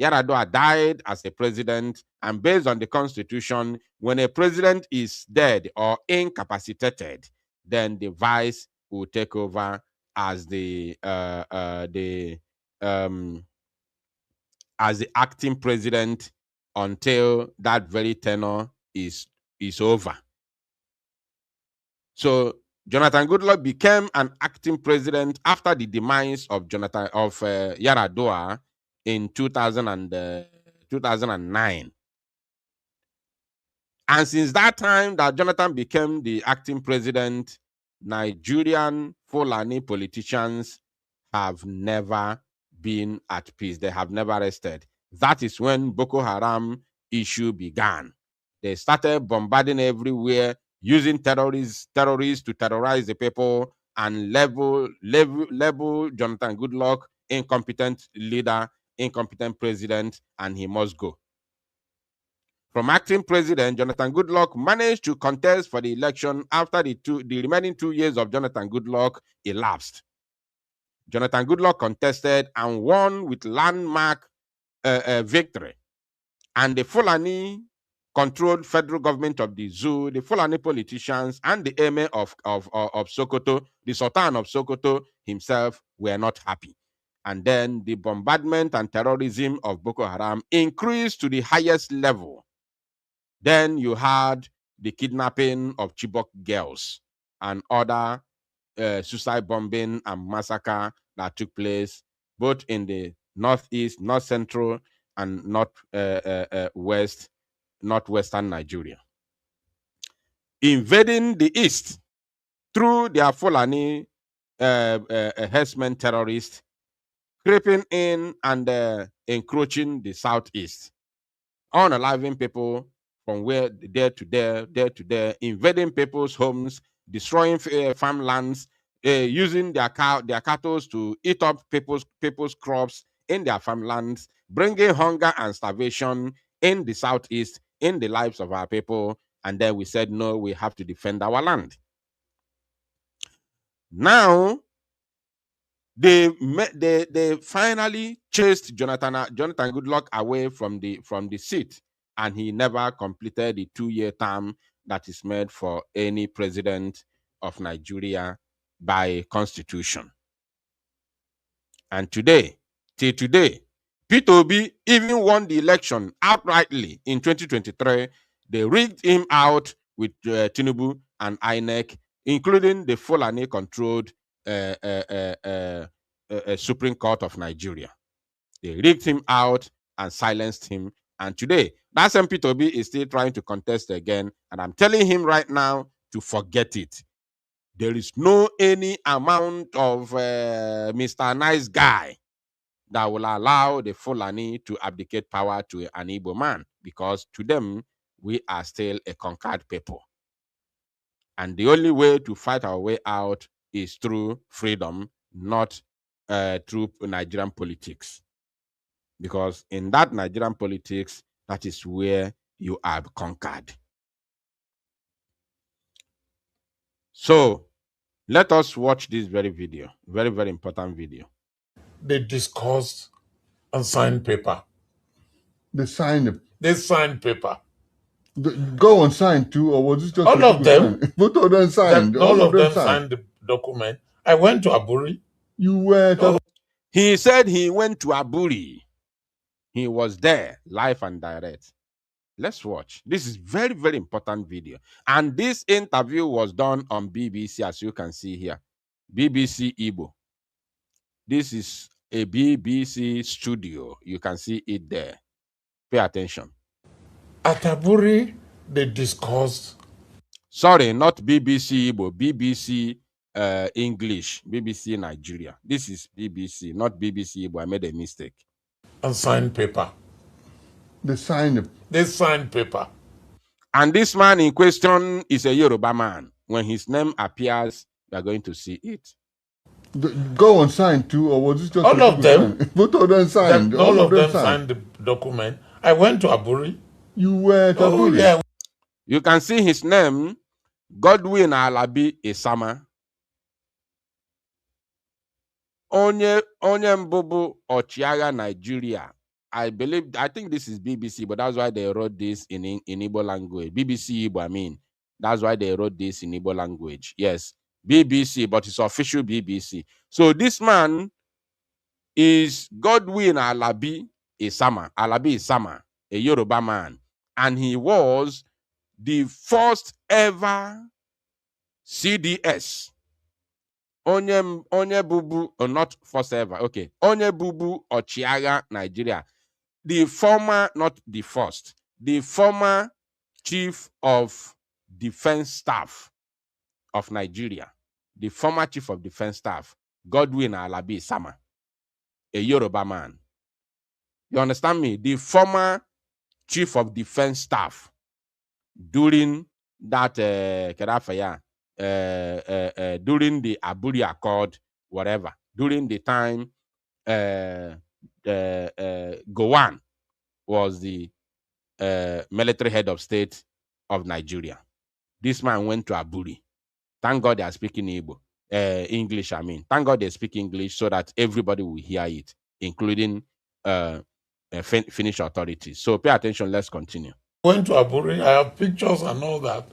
Speaker 1: Yaradua died as a president, and based on the constitution, when a president is dead or incapacitated, then the vice will take over as the acting president until that very tenure is over. So Jonathan Goodluck became an acting president after the demise of Yaradua in 2009. And since that time that Jonathan became the acting president, Nigerian Fulani politicians have never been at peace. They have never rested. That is when Boko Haram issue began. They started bombarding everywhere, using terrorists to terrorize the people and label Jonathan Goodluck incompetent leader, incompetent president, and he must go. From acting president, Jonathan Goodluck managed to contest for the election after the remaining 2 years of Jonathan Goodluck elapsed. Jonathan Goodluck contested and won with landmark victory. And the Fulani-controlled federal government of the zoo, the Fulani politicians, and the emir of Sokoto, the Sultan of Sokoto himself, were not happy. And then the bombardment and terrorism of Boko Haram increased to the highest level. Then you had the kidnapping of Chibok girls and other suicide bombing and massacre that took place both in the northeast, north central, and northwestern Nigeria. Invading the east through their Fulani herdsmen terrorists, creeping in and encroaching the southeast, unaliving people from there to there, invading people's homes, destroying farmlands, using their cattle to eat up people's crops in their farmlands, bringing hunger and starvation in the southeast, in the lives of our people. And then we said, no, we have to defend our land. Now, they finally chased Jonathan Goodluck away from the seat, and he never completed the 2-year term that is made for any president of Nigeria by constitution. And till today, Peter Obi even won the election outrightly in 2023. They rigged him out with Tinubu and INEC, including the Fulani-controlled Supreme Court of Nigeria. They rigged him out and silenced him. And today, that same Peter Obi is still trying to contest again. And I'm telling him right now to forget it. There is no any amount of Mr. Nice Guy that will allow the Fulani to abdicate power to an Igbo man, because to them, we are still a conquered people. And the only way to fight our way out is through freedom, not through Nigerian politics. Because in that Nigerian politics, that is where you are conquered. So let us watch this very video, very, very important video.
Speaker 7: They discussed and signed paper.
Speaker 4: They signed
Speaker 7: paper.
Speaker 4: Go on sign too, or was it just
Speaker 7: all of them?
Speaker 4: Both of them signed.
Speaker 7: All of them signed the document. I went to Aburi.
Speaker 4: You were.
Speaker 1: He said he went to Aburi. He was there, live and direct. Let's watch. This is very, very important video. And this interview was done on BBC, as you can see here. BBC Igbo. This is a BBC studio. You can see it there. Pay attention.
Speaker 7: At Aburi, they discussed.
Speaker 1: Sorry, not BBC Igbo, BBC English, BBC Nigeria. This is BBC, not BBC Igbo. I made a mistake.
Speaker 7: And signed paper.
Speaker 4: They signed it.
Speaker 7: They signed paper.
Speaker 1: And this man in question is a Yoruba man. When his name appears, we are going to see it.
Speaker 4: Go on signed too, or was it just
Speaker 7: all of them?
Speaker 4: Both of them signed.
Speaker 7: All of them signed the document. I went to Aburi.
Speaker 4: You were at Aburi?
Speaker 7: Yeah.
Speaker 1: You can see his name, Godwin Alabi Isama. Onye Mbubu Ochiaga, Nigeria. I think this is BBC, but that's why they wrote this in Igbo language. BBC Igbo, I mean. That's why they wrote this in Igbo language. Yes, BBC, but it's official BBC. So this man is Godwin Alabi Isama. Alabi Isama, a Yoruba man. And he was the first ever CDS. Onye Bubu, or not first ever, okay. Onye Bubu Ochiaga, Nigeria. The former, not the first, the former chief of defense staff of Nigeria. The former chief of defense staff, Godwin Alabi Isama, a Yoruba man. You understand me? The former chief of defense staff during that during the Aburi Accord, whatever, during the time Gowon was the military head of state of Nigeria. This man went to Aburi. Thank God they are speaking Igbo, English, I mean. Thank God they speak English so that everybody will hear it, including Finnish authorities. So pay attention, let's continue.
Speaker 7: Went to Aburi, I have pictures and all that.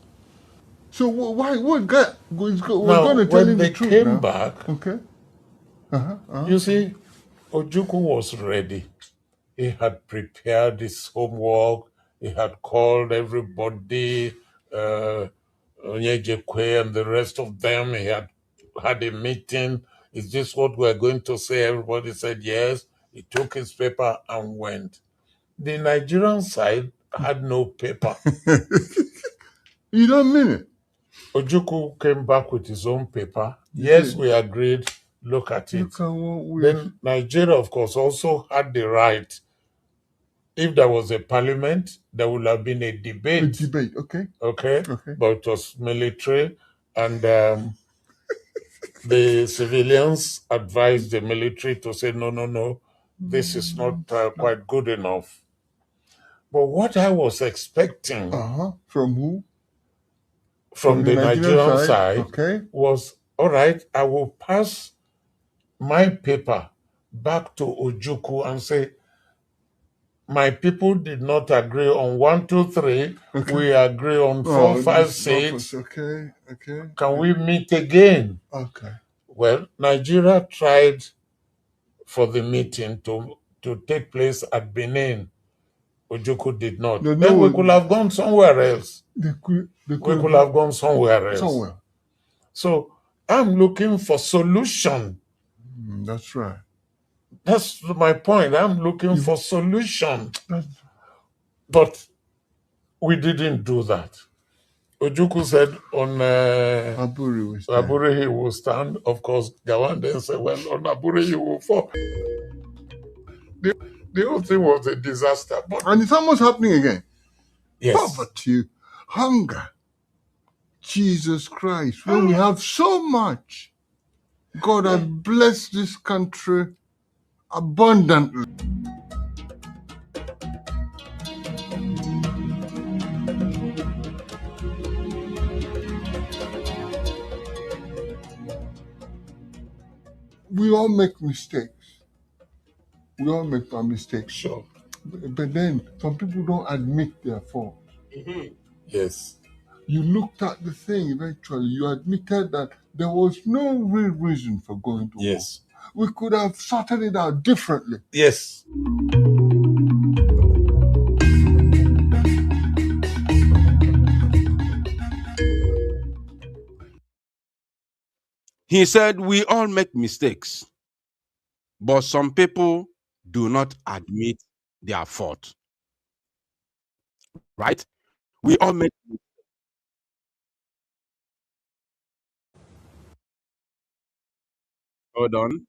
Speaker 4: So what guy was going to tell him the truth?
Speaker 7: When they came back,
Speaker 4: okay.
Speaker 7: You see, Ojukwu was ready. He had prepared his homework. He had called everybody, Onyejekwe and the rest of them. He had a meeting. Is this what we're going to say? Everybody said yes. He took his paper and went. The Nigerian side had no paper.
Speaker 4: You don't mean it?
Speaker 7: Ojukwu came back with his own paper. Yes, we agreed. Look at it. Then Nigeria, of course, also had the right. If there was a parliament, there would have been a debate.
Speaker 4: A debate, okay.
Speaker 7: Okay. But it was military, and the civilians advised the military to say, no, this is not quite good enough. But what I was expecting
Speaker 4: from who?
Speaker 7: From the Nigerian side was, all right, I will pass my paper back to Ojukwu and say, my people did not agree on 1, 2, 3. We agree on 4, 5, 6.
Speaker 4: Okay.
Speaker 7: Can we meet again?
Speaker 4: Okay.
Speaker 7: Well, Nigeria tried for the meeting to take place at Benin. Ojukwu did not. Then we could have gone somewhere else. We could have gone somewhere else. So I'm looking for solution.
Speaker 4: That's right.
Speaker 7: That's my point. I'm looking for solution. But we didn't do that. Ojukwu said on Aburi he will stand. Of course, Gowon then said, well, on Aburi he will fall. The whole thing was a disaster.
Speaker 4: And it's almost happening again.
Speaker 7: Yes.
Speaker 4: Poverty, hunger. Jesus Christ, when we have so much, God has blessed this country abundantly. We all make mistakes. We all make our mistakes.
Speaker 7: Sure.
Speaker 4: But then some people don't admit their fault.
Speaker 7: Yes.
Speaker 4: You looked at the thing eventually. You admitted that there was no real reason for going to war. We could have sorted it out differently.
Speaker 7: Yes.
Speaker 1: He said, we all make mistakes, but some people do not admit their fault. Right? We all make. Hold on.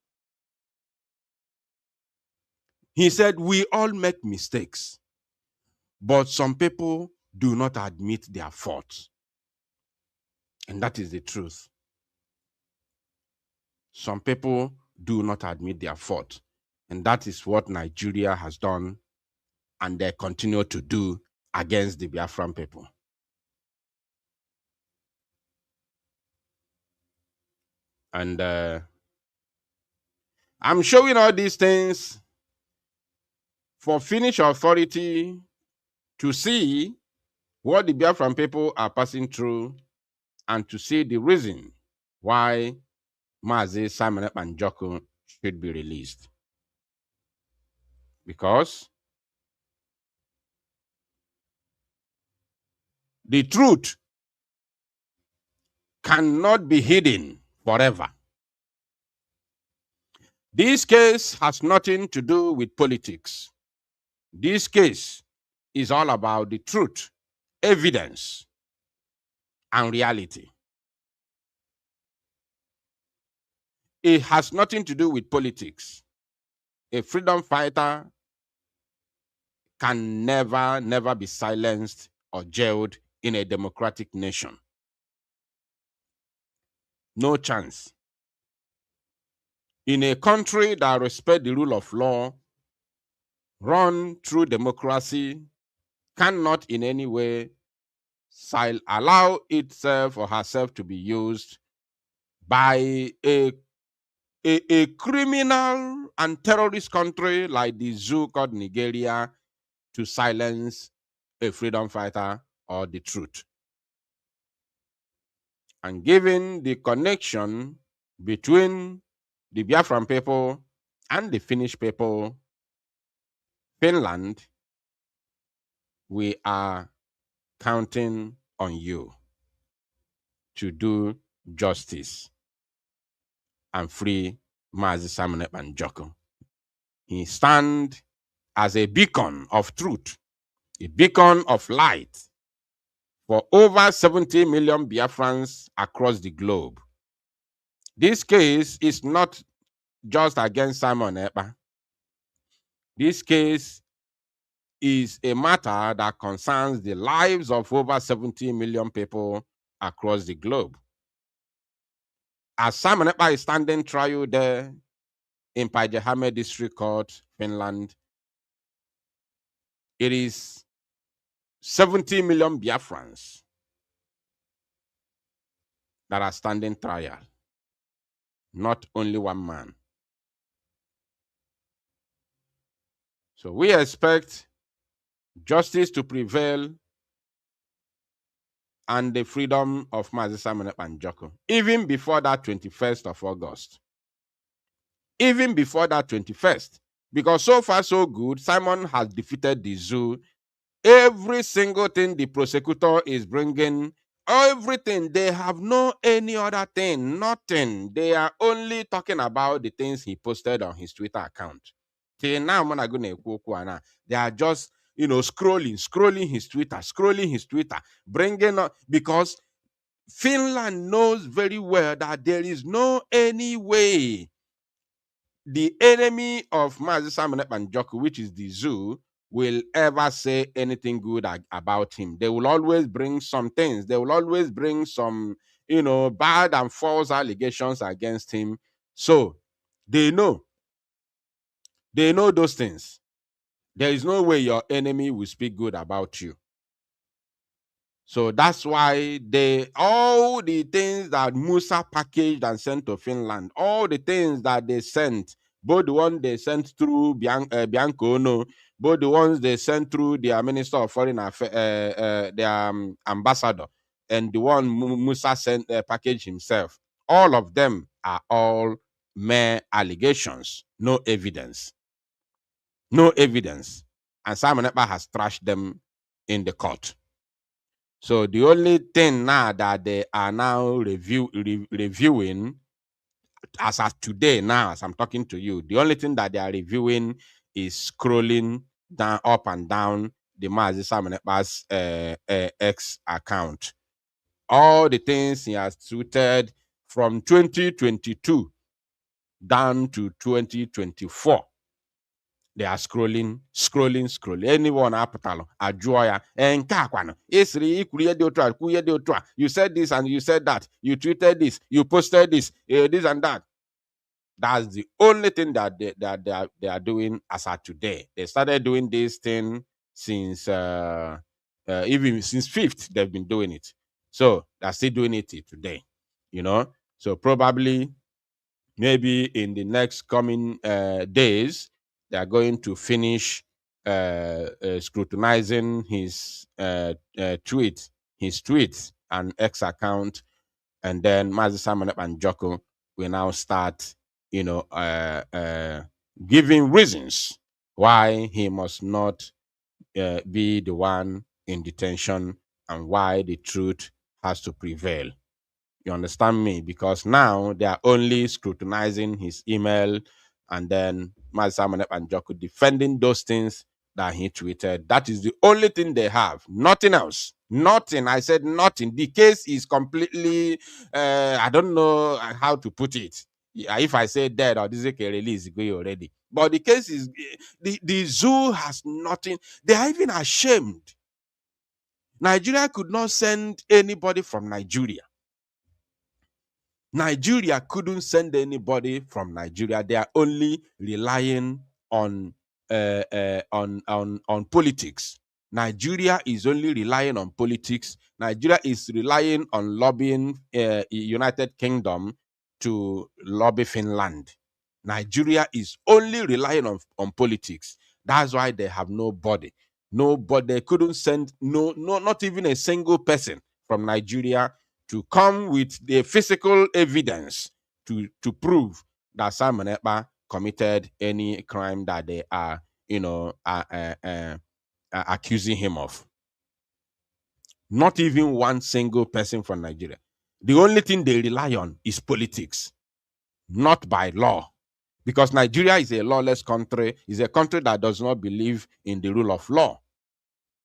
Speaker 1: He said, we all make mistakes, but some people do not admit their faults. And that is the truth. Some people do not admit their fault. And that is what Nigeria has done and they continue to do against the Biafran people. And I'm showing all these things for Finnish authority to see what the Biafran people are passing through and to see the reason why Mazi Simon Ekpa should be released. Because the truth cannot be hidden forever. This case has nothing to do with politics. This case is all about the truth, evidence, and reality. It has nothing to do with politics. A freedom fighter can never be silenced or jailed in a democratic nation. No chance. In a country that respects the rule of law, run through democracy, cannot in any way allow itself or herself to be used by a criminal and terrorist country like the zoo called Nigeria to silence a freedom fighter or the truth. And given the connection between the Biafran people and the Finnish people, Finland, we are counting on you to do justice and free Mazi Simon Ekpa. He stands as a beacon of truth, a beacon of light for over 70 million Biafrans across the globe. This case is not just against Simon Ekpa. This case is a matter that concerns the lives of over 70 million people across the globe. As Simon Ekpa is standing trial there in Päijät-Häme District Court, Finland, it is 70 million Biafrans that are standing trial, not only one man. So we expect justice to prevail and the freedom of Mazi Simon Ekpa, even before that 21st of August. Even before that 21st. Because so far, so good, Simon has defeated the zoo. Every single thing the prosecutor is bringing, everything, they have no any other thing, nothing. They are only talking about the things he posted on his Twitter account. Till now, they are just, scrolling his Twitter, bringing up, because Finland knows very well that there is no any way the enemy of Mazi Simon Ekpa, which is the zoo, will ever say anything good about him. They will always bring some things. They will always bring some, bad and false allegations against him. So they know those things. There is no way your enemy will speak good about you. So that's why all the things that Musa packaged and sent to Finland, all the things that they sent, both the one they sent through Bianco Ono, both the ones they sent through their Minister of Foreign Affairs, their ambassador, and the one Musa sent packaged himself, all of them are all mere allegations, no evidence. No evidence. And Simon Ekpa has trashed them in the court. So the only thing now that they are now reviewing, as of today, now as I'm talking to you, the only thing that they are reviewing is scrolling down, up and down the Mazi Samanepa's X account. All the things he has tweeted from 2022 down to 2024. They are scrolling. Anyone apatalo, ajoya, and kakwano. You said this and you said that. You tweeted this, you posted this, this and that. That's the only thing that they are doing as of today. They started doing this thing since even since 5th, they've been doing it. So they're still doing it today, you know. So probably maybe in the next coming days, they are going to finish scrutinizing his tweets and X account, and then Mazi Simon and Joko will now start, giving reasons why he must not be the one in detention and why the truth has to prevail. You understand me? Because now they are only scrutinizing his email, and then Mazi and Joko defending those things that he tweeted. That is the only thing they have. Nothing else. Nothing. I said nothing. The case is completely, I don't know how to put it. If I say dead or this is a release, go already. But the case is, the zoo has nothing. They are even ashamed. Nigeria could not send anybody from Nigeria. Nigeria couldn't send anybody from Nigeria. They are only relying on politics. Nigeria is only relying on politics. Nigeria is relying on lobbying United Kingdom to lobby Finland. Nigeria is only relying on politics. That's why they have nobody. Nobody. They couldn't send not even a single person from Nigeria to come with the physical evidence to prove that Simon Ekpa committed any crime that they are, accusing him of. Not even one single person from Nigeria. The only thing they rely on is politics, not by law. Because Nigeria is a lawless country, is a country that does not believe in the rule of law.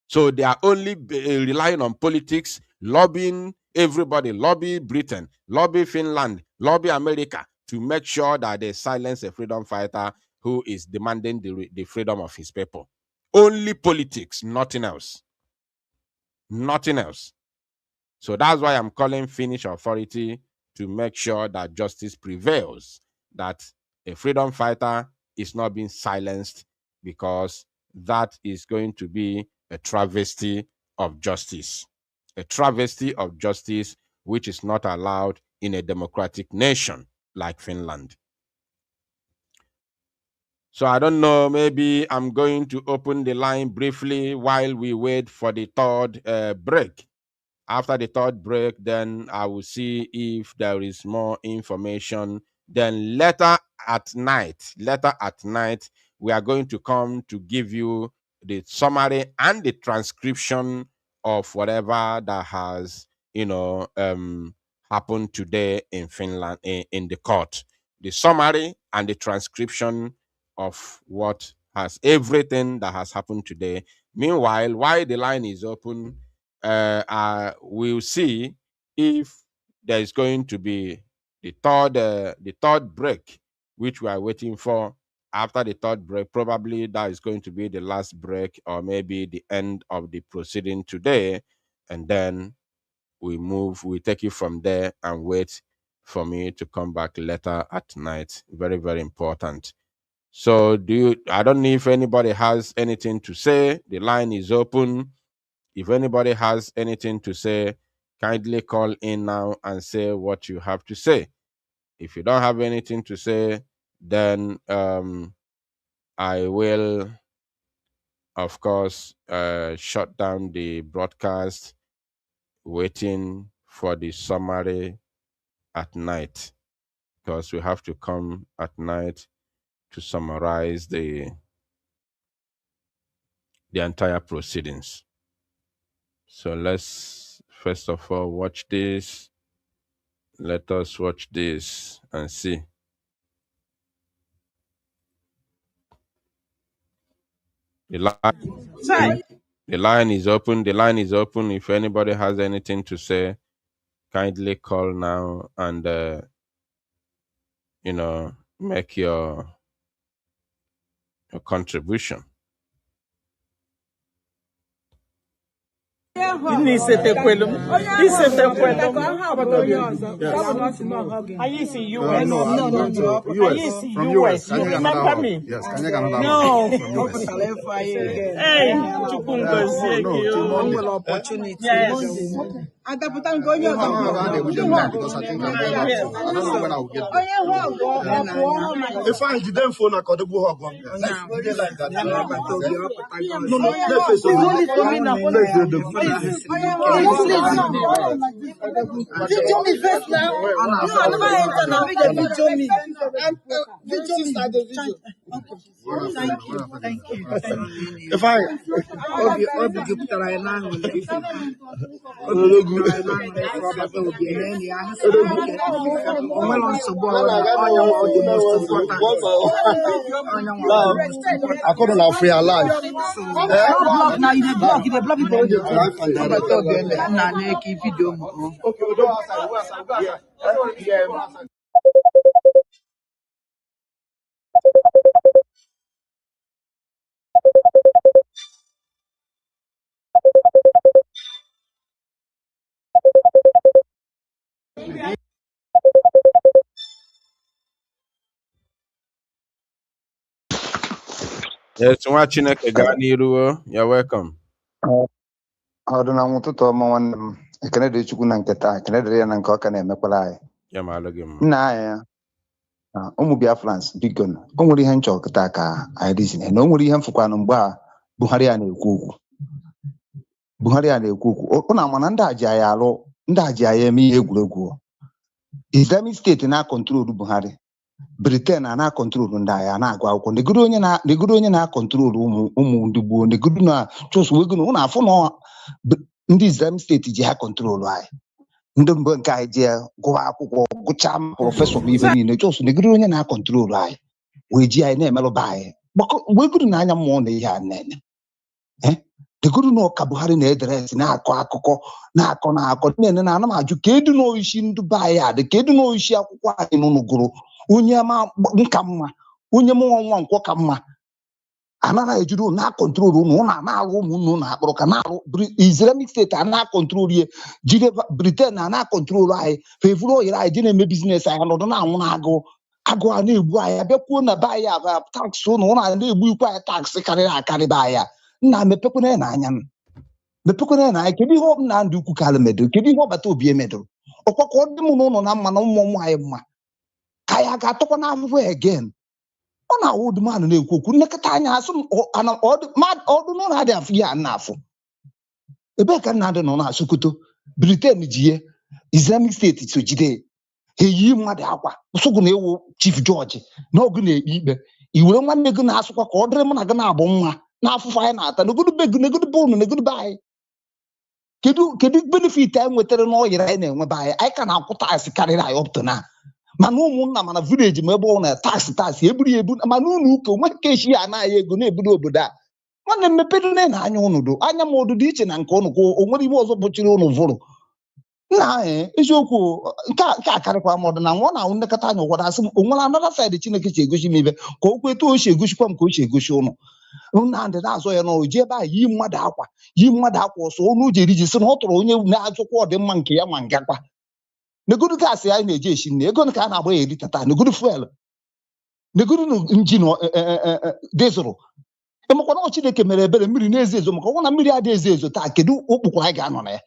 Speaker 1: So they are only relying on politics, lobbying everybody, lobby Britain, lobby Finland, lobby America to make sure that they silence a freedom fighter who is demanding the freedom of his people. Only politics, nothing else. Nothing else. So that's why I'm calling Finnish authority to make sure that justice prevails, that a freedom fighter is not being silenced, because that is going to be a travesty of justice. A travesty of justice which is not allowed in a democratic nation like Finland. So I don't know, maybe I'm going to open the line briefly while we wait for the third break. After the third break, then I will see if there is more information. Then later at night, we are going to come to give you the summary and the transcription of whatever that has, happened today in Finland, in the court. The summary and the transcription of what has, everything that has happened today. Meanwhile, while the line is open, we'll see if there is going to be the third break, which we are waiting for. After the third break, probably that is going to be the last break, or maybe the end of the proceeding today, and then we take it from there and wait for me to come back later at night. Very, very important. So I don't know if anybody has anything to say. The line is open. If anybody has anything to say, kindly call in now and say what you have to say. If you don't have anything to say, then I will, of course, shut down the broadcast, waiting for the summary at night, because we have to come at night to summarize the entire proceedings. So let's first of all watch this. Let us watch this and see. The The line is open. The line is open. If anybody has anything to say, kindly call now and make your contribution.
Speaker 3: Anyị si US. No. Anyị si US. You remember me?
Speaker 8: Yes, can you get
Speaker 3: No. Hey, Chukwu ngozie gị.
Speaker 2: Opportunity.
Speaker 3: Yes.
Speaker 2: Because I think I don't know when I will get there.
Speaker 8: If I didn't phone, I could go hug on. No, let's face it.
Speaker 2: Video me first now. No, I never enter now. Video me. Video me. Thank you.
Speaker 8: If I couldn't have free alive.
Speaker 2: Now you block people.
Speaker 1: Yes, watching you're welcome.
Speaker 9: Ọ dị na ụtụtụ ọma nwanne m ekene dị Chukwu na nke taa ekene dịrị ya na nke ọ ka na-emekwala anyị nna anyị ya ụmụ Biafrans biko o nwere ihe nchọ kịta ka anyị dịzine na o nwere ihe mfụkwanụ mgbe a Buhari a na-ekwu okwu ọ na-ama na ndị a ji anyị alụ ndị a ji anyị eme ihe egwuregwu Islamic State na-akọntrolu Buhari Britain na-akọntrolu ndị agha na-agụ akwụkwọ negoro onye na-akọntrolu ụmụ ndị gboo negoro na chụsụwego ụnụ afụ na ndị Islamic State ji ha kọntrolu anyị ndị mbụ nke anyị ji gụwa akwụkwọ gụchaa prọfesọ bụ ibe niile chụsụ negoro onye na-akọntrolu anyị wee ji anyị na-emelụba anyị wegoro na anya mmụọ na ihe a nene negoro na ọka Buhari na-ederesi na-akọ akụkọ na-akọ nene na ana m ajụ ka edu n'oishi ndị be anyị adị ka edu n'oishi akwụkwọ anyị n'ụnụ gụrụ onye ma nka mma onye mụnwa nwa nkwọ ka mma anaghị ejiri ụnụ na-akọntrolu ụnụ na-alụ ụmụnne ụnụ akpọrọ ka na-alụ Islamic State a na-akọntrolu ihe jide Britain na-akọntrolu anyị fevuru oyere anyị dị na-eme biznes anyị nọdụ na-anwụ na agụ a na-egbu anyị abịakwuo na be anyị aba taksị ụnụ na-egbu ikwe anyị taksị karịrị akarị be anyị nna mepekwana n'anya kedu ihe ọ na ndị ukwu kalụ medụrụ kedu ihe ọbata obi emedụrụ ọkwa ka ọ dị m n'ụlọ na mma na ụmụ anyị mma ka ya ga-atụkwa n'afụfụ again ọ na-awụ ụdịmanụ na-ekwu okwu nnekọta anya asụ ọdụ n'ụlọ adị afụ ya na-afụ ebe ka nna dị nọ na Sokoto Britain ji ye Islamic State so jide eyi mmadụ akwa ụsụgụ na-ewu Chief George na ọgụ na-ekpe ikpe iwere nwanne gị na-asụkwa ka ọ dịrị mụ na gị na-abụ nwa n'afụfụ anyị na-ata negodu be ụnụ negodu be anyị kedu benefit anyị nwetara n'ọyịrị anyị na-enwebe anyị ka na-akwụta asị karịrị anyị ọpụta na mana ụmụnna mana vileji ma ebe ọ na taksị eburu ebu mana ụlọ ụka onwe ka echi ya anaghị ego na-ebudo obodo a nwanne mmepedo na anya ụnụdụ anya ma ọdụdụ iche na nke ụnụ ka o nwere ibe ọzọ bụchiri ụnụ vụrụ nna anyị eziokwu nke akarịkwa m ọdụ na nwa na nlekọta anya ụkwado asị m o nwere anọda saịdị Chineke chi egosi m ibe ka o kwetu o si egosikwa m ka o si egosi ụnụ Nnamdị na-azọ ya n'ọrụ ji ebe a yi mmadụ akwa ọsọ ọnụ uji eriji sị na ọ tụrụ onye na-ajụkwa ọdịmma nke ya ma ngakwa negodu gaasị anyị na-eji esi nne ego ka a na-agba ya eri tata negodu fuel negodu njin dịzụrụ ịmakwana Chineke mere ebere mmiri na-ezo ezo maka ọnwụ na mmiri adịghị ezo ezo taa kedu okpukwu anyị ga-anọ na ya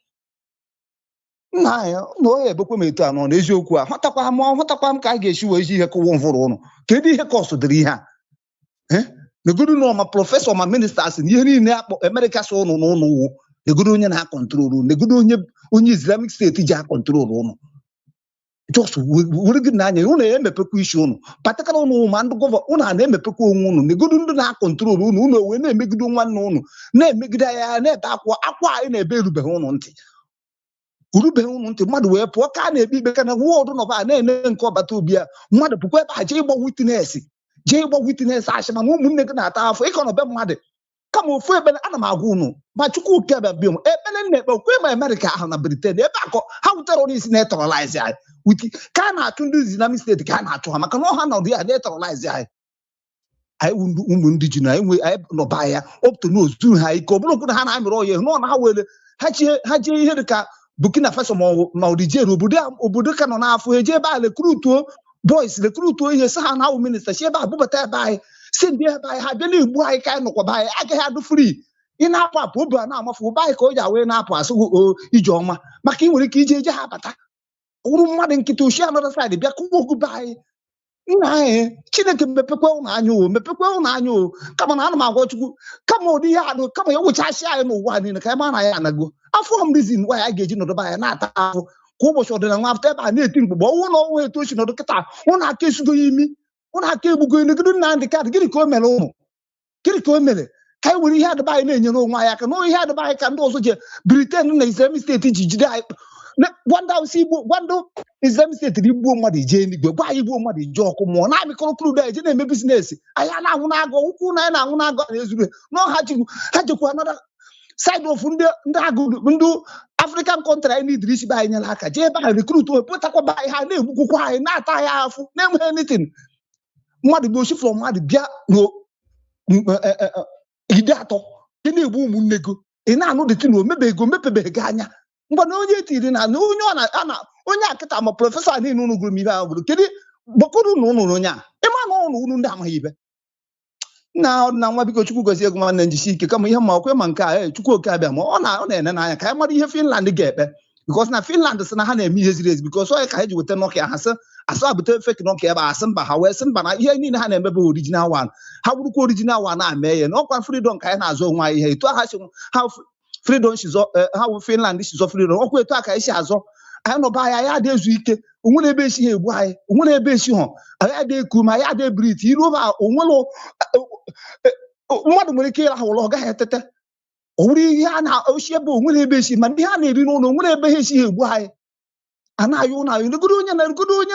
Speaker 9: nna anyị na onye ebekwe m etu anọ na eziokwu a hụtakwa m ka a ga-esi wee ji ihe kụwa mvụrụ ụnụ kedu ihe ka ọsụdịrị ihe a negodu na ọma prọfesọ ma ministers na ihe niile akpọ Amerịka so ụnụ na ụnụ wu negodu onye na-akọntrolu negodu onye Islamic State ji akọntrolu ụnụ just were gị n'anya ụnụ na-emepekwa isi ụnụ patakara ụnụ ma ndị gọvanọ ụnụ a na-emepekwa onwe ụnụ negodu ndị na-akọntrolu ụnụ wee na-emegide nwanne ụnụ na-emegide ya na-ebe akwa anyị na-ebe erubeghị ụnụ ntị mmadụ wee pụọ ka a na-ekpe ikpe ka na wọdụ nọba na-ene nke ọbata obi ya mmadụ pụkwa ebe a jee ịgba witness achị mana ụmụnne gị na-ata afọ ịkọ nọbe mmadụ kama ofu ebe ana m agwa unu ma chukwu kebe biom ekpele nne ekpe okwe ma America ahụ na Britain ebe akọ ha terrorist na-eterrorize anyị wiki ka a na-achụ ndị Islamic State ka a na-achụ ha maka na ọha nọdụ ya na-eterrorize anyị ụmụ ndị ji na enwe anyị nọba ya opto n'ozu ha ike ọ bụrụ na ha na-amịrị ọya nọ na ha were ha jee ihe dịka Burkina Faso ma Nigeria obodo ka nọ n'afọ eje ebe a rekrutuo boys rekrutuo ihe sa ha na awụ minista si ebe a bụbata ebe anyị si ndị ebe anyị ha bịa na-egbu anyị ka anyị nọkwaba anyị agaghị adụ free ị na-apụ apụ obi a na-amafu ụba anyị ka o ji awee na-apụ asụ ije ọma maka ị nwere ike ije ha bata wụrụ mmadụ nkịta oshi anọda saịdị bịa kụwa ogube anyị nna anyị Chineke mepekwe ụnụ anya o mepekwe ụnụ anya o kama na ana m agwa Chukwu kama ụdị ihe adụ kama ya wụchasị anyị n'ụwa niile ka anyị ma na ya anago afọ m rizin nwa ya ga-eji nọdụba anyị na-ata ahụ kwa ụbọchị ọdịna nwa afta ebe a na-eti mkpụgbe ọnwụ na ọnwụ etu ochi nọdụ kịta ụnụ aka esugo ya imi ụnụ aka egbugo enegodo Nnamdị Kanụ gịnị ka o mere ụnụ gịnị ka o mere ka anyị were ihe adịba anyị na-enyere onwe anyị aka na ihe adịba anyị ka ndị ọzọ ji Britain na Islamic State ji jide anyị gwandụ Islamic State na igbuo mmadụ ije n'igwe gwa anyị igbuo mmadụ ije ọkụ mmụọ na-amịkọrọ krudo anyị je na-eme bizinesi anyị a na-anwụ n'agụ ụkwụ na anyị na-anwụ n'agụ a na-ezuru na ha jekwa anọda side of ndị agụ ndị African country anyị n'idiri isi be anyị nyere aka jee ebe anyị rekrut wepụtakwa be anyị ha na-egbukwukwa anyị na-ata anyị afụ na-enweghị anything mmadụ bụ osi from mmadụ bịa ide atọ dị na-egbu ụmụnne go ị na-anụ dịtị na omebego mepebeghị anya mgbe na onye etiri na onye akịta ma prọfesọ niile unu gụrụ m ibe ahụ bụrụ kedu gbakọrọ ụnụ onye a ịma na unu ndị amaghị ibe na nwa biko Chukwu gozie ego nwanne njisi ike kama ihe ma okwe ma nke a Chukwu oke abịa ma ọ na-ene n'anya ka anyị mara ihe Finland ga-ekpe because na Finland sị na ha na-eme ihe ziri ezi because onye ka ha ji weta Nokia ha sị asụ abụta fake Nokia ebe asị mba ha wee sị mba na ihe niile ha na-eme bụ original one ha bụrụkwa original one na-eme ya na ọkwa freedom ka anyị na-azụ onwe anyị ihe etu ha si ha freedom ha wụ Finland sizọ freedom ọkwa etu a ka anyị si azọ anyị nọba anyị adị ezu ike onwere ebe esi ha egbu anyị onwere ebe esi ha anyị adị eku ma anyị adị brit iru ba onwere mmadụ nwere ike ịrahụ ụlọ ọ gaghị etete o nwere ihe a na-ochi ebe onwere ebe esi ma ndị ha na-eri n'ụlọ onwere ebe ha esi ha egbu anyị anaghị ụlọ anyị negodo onye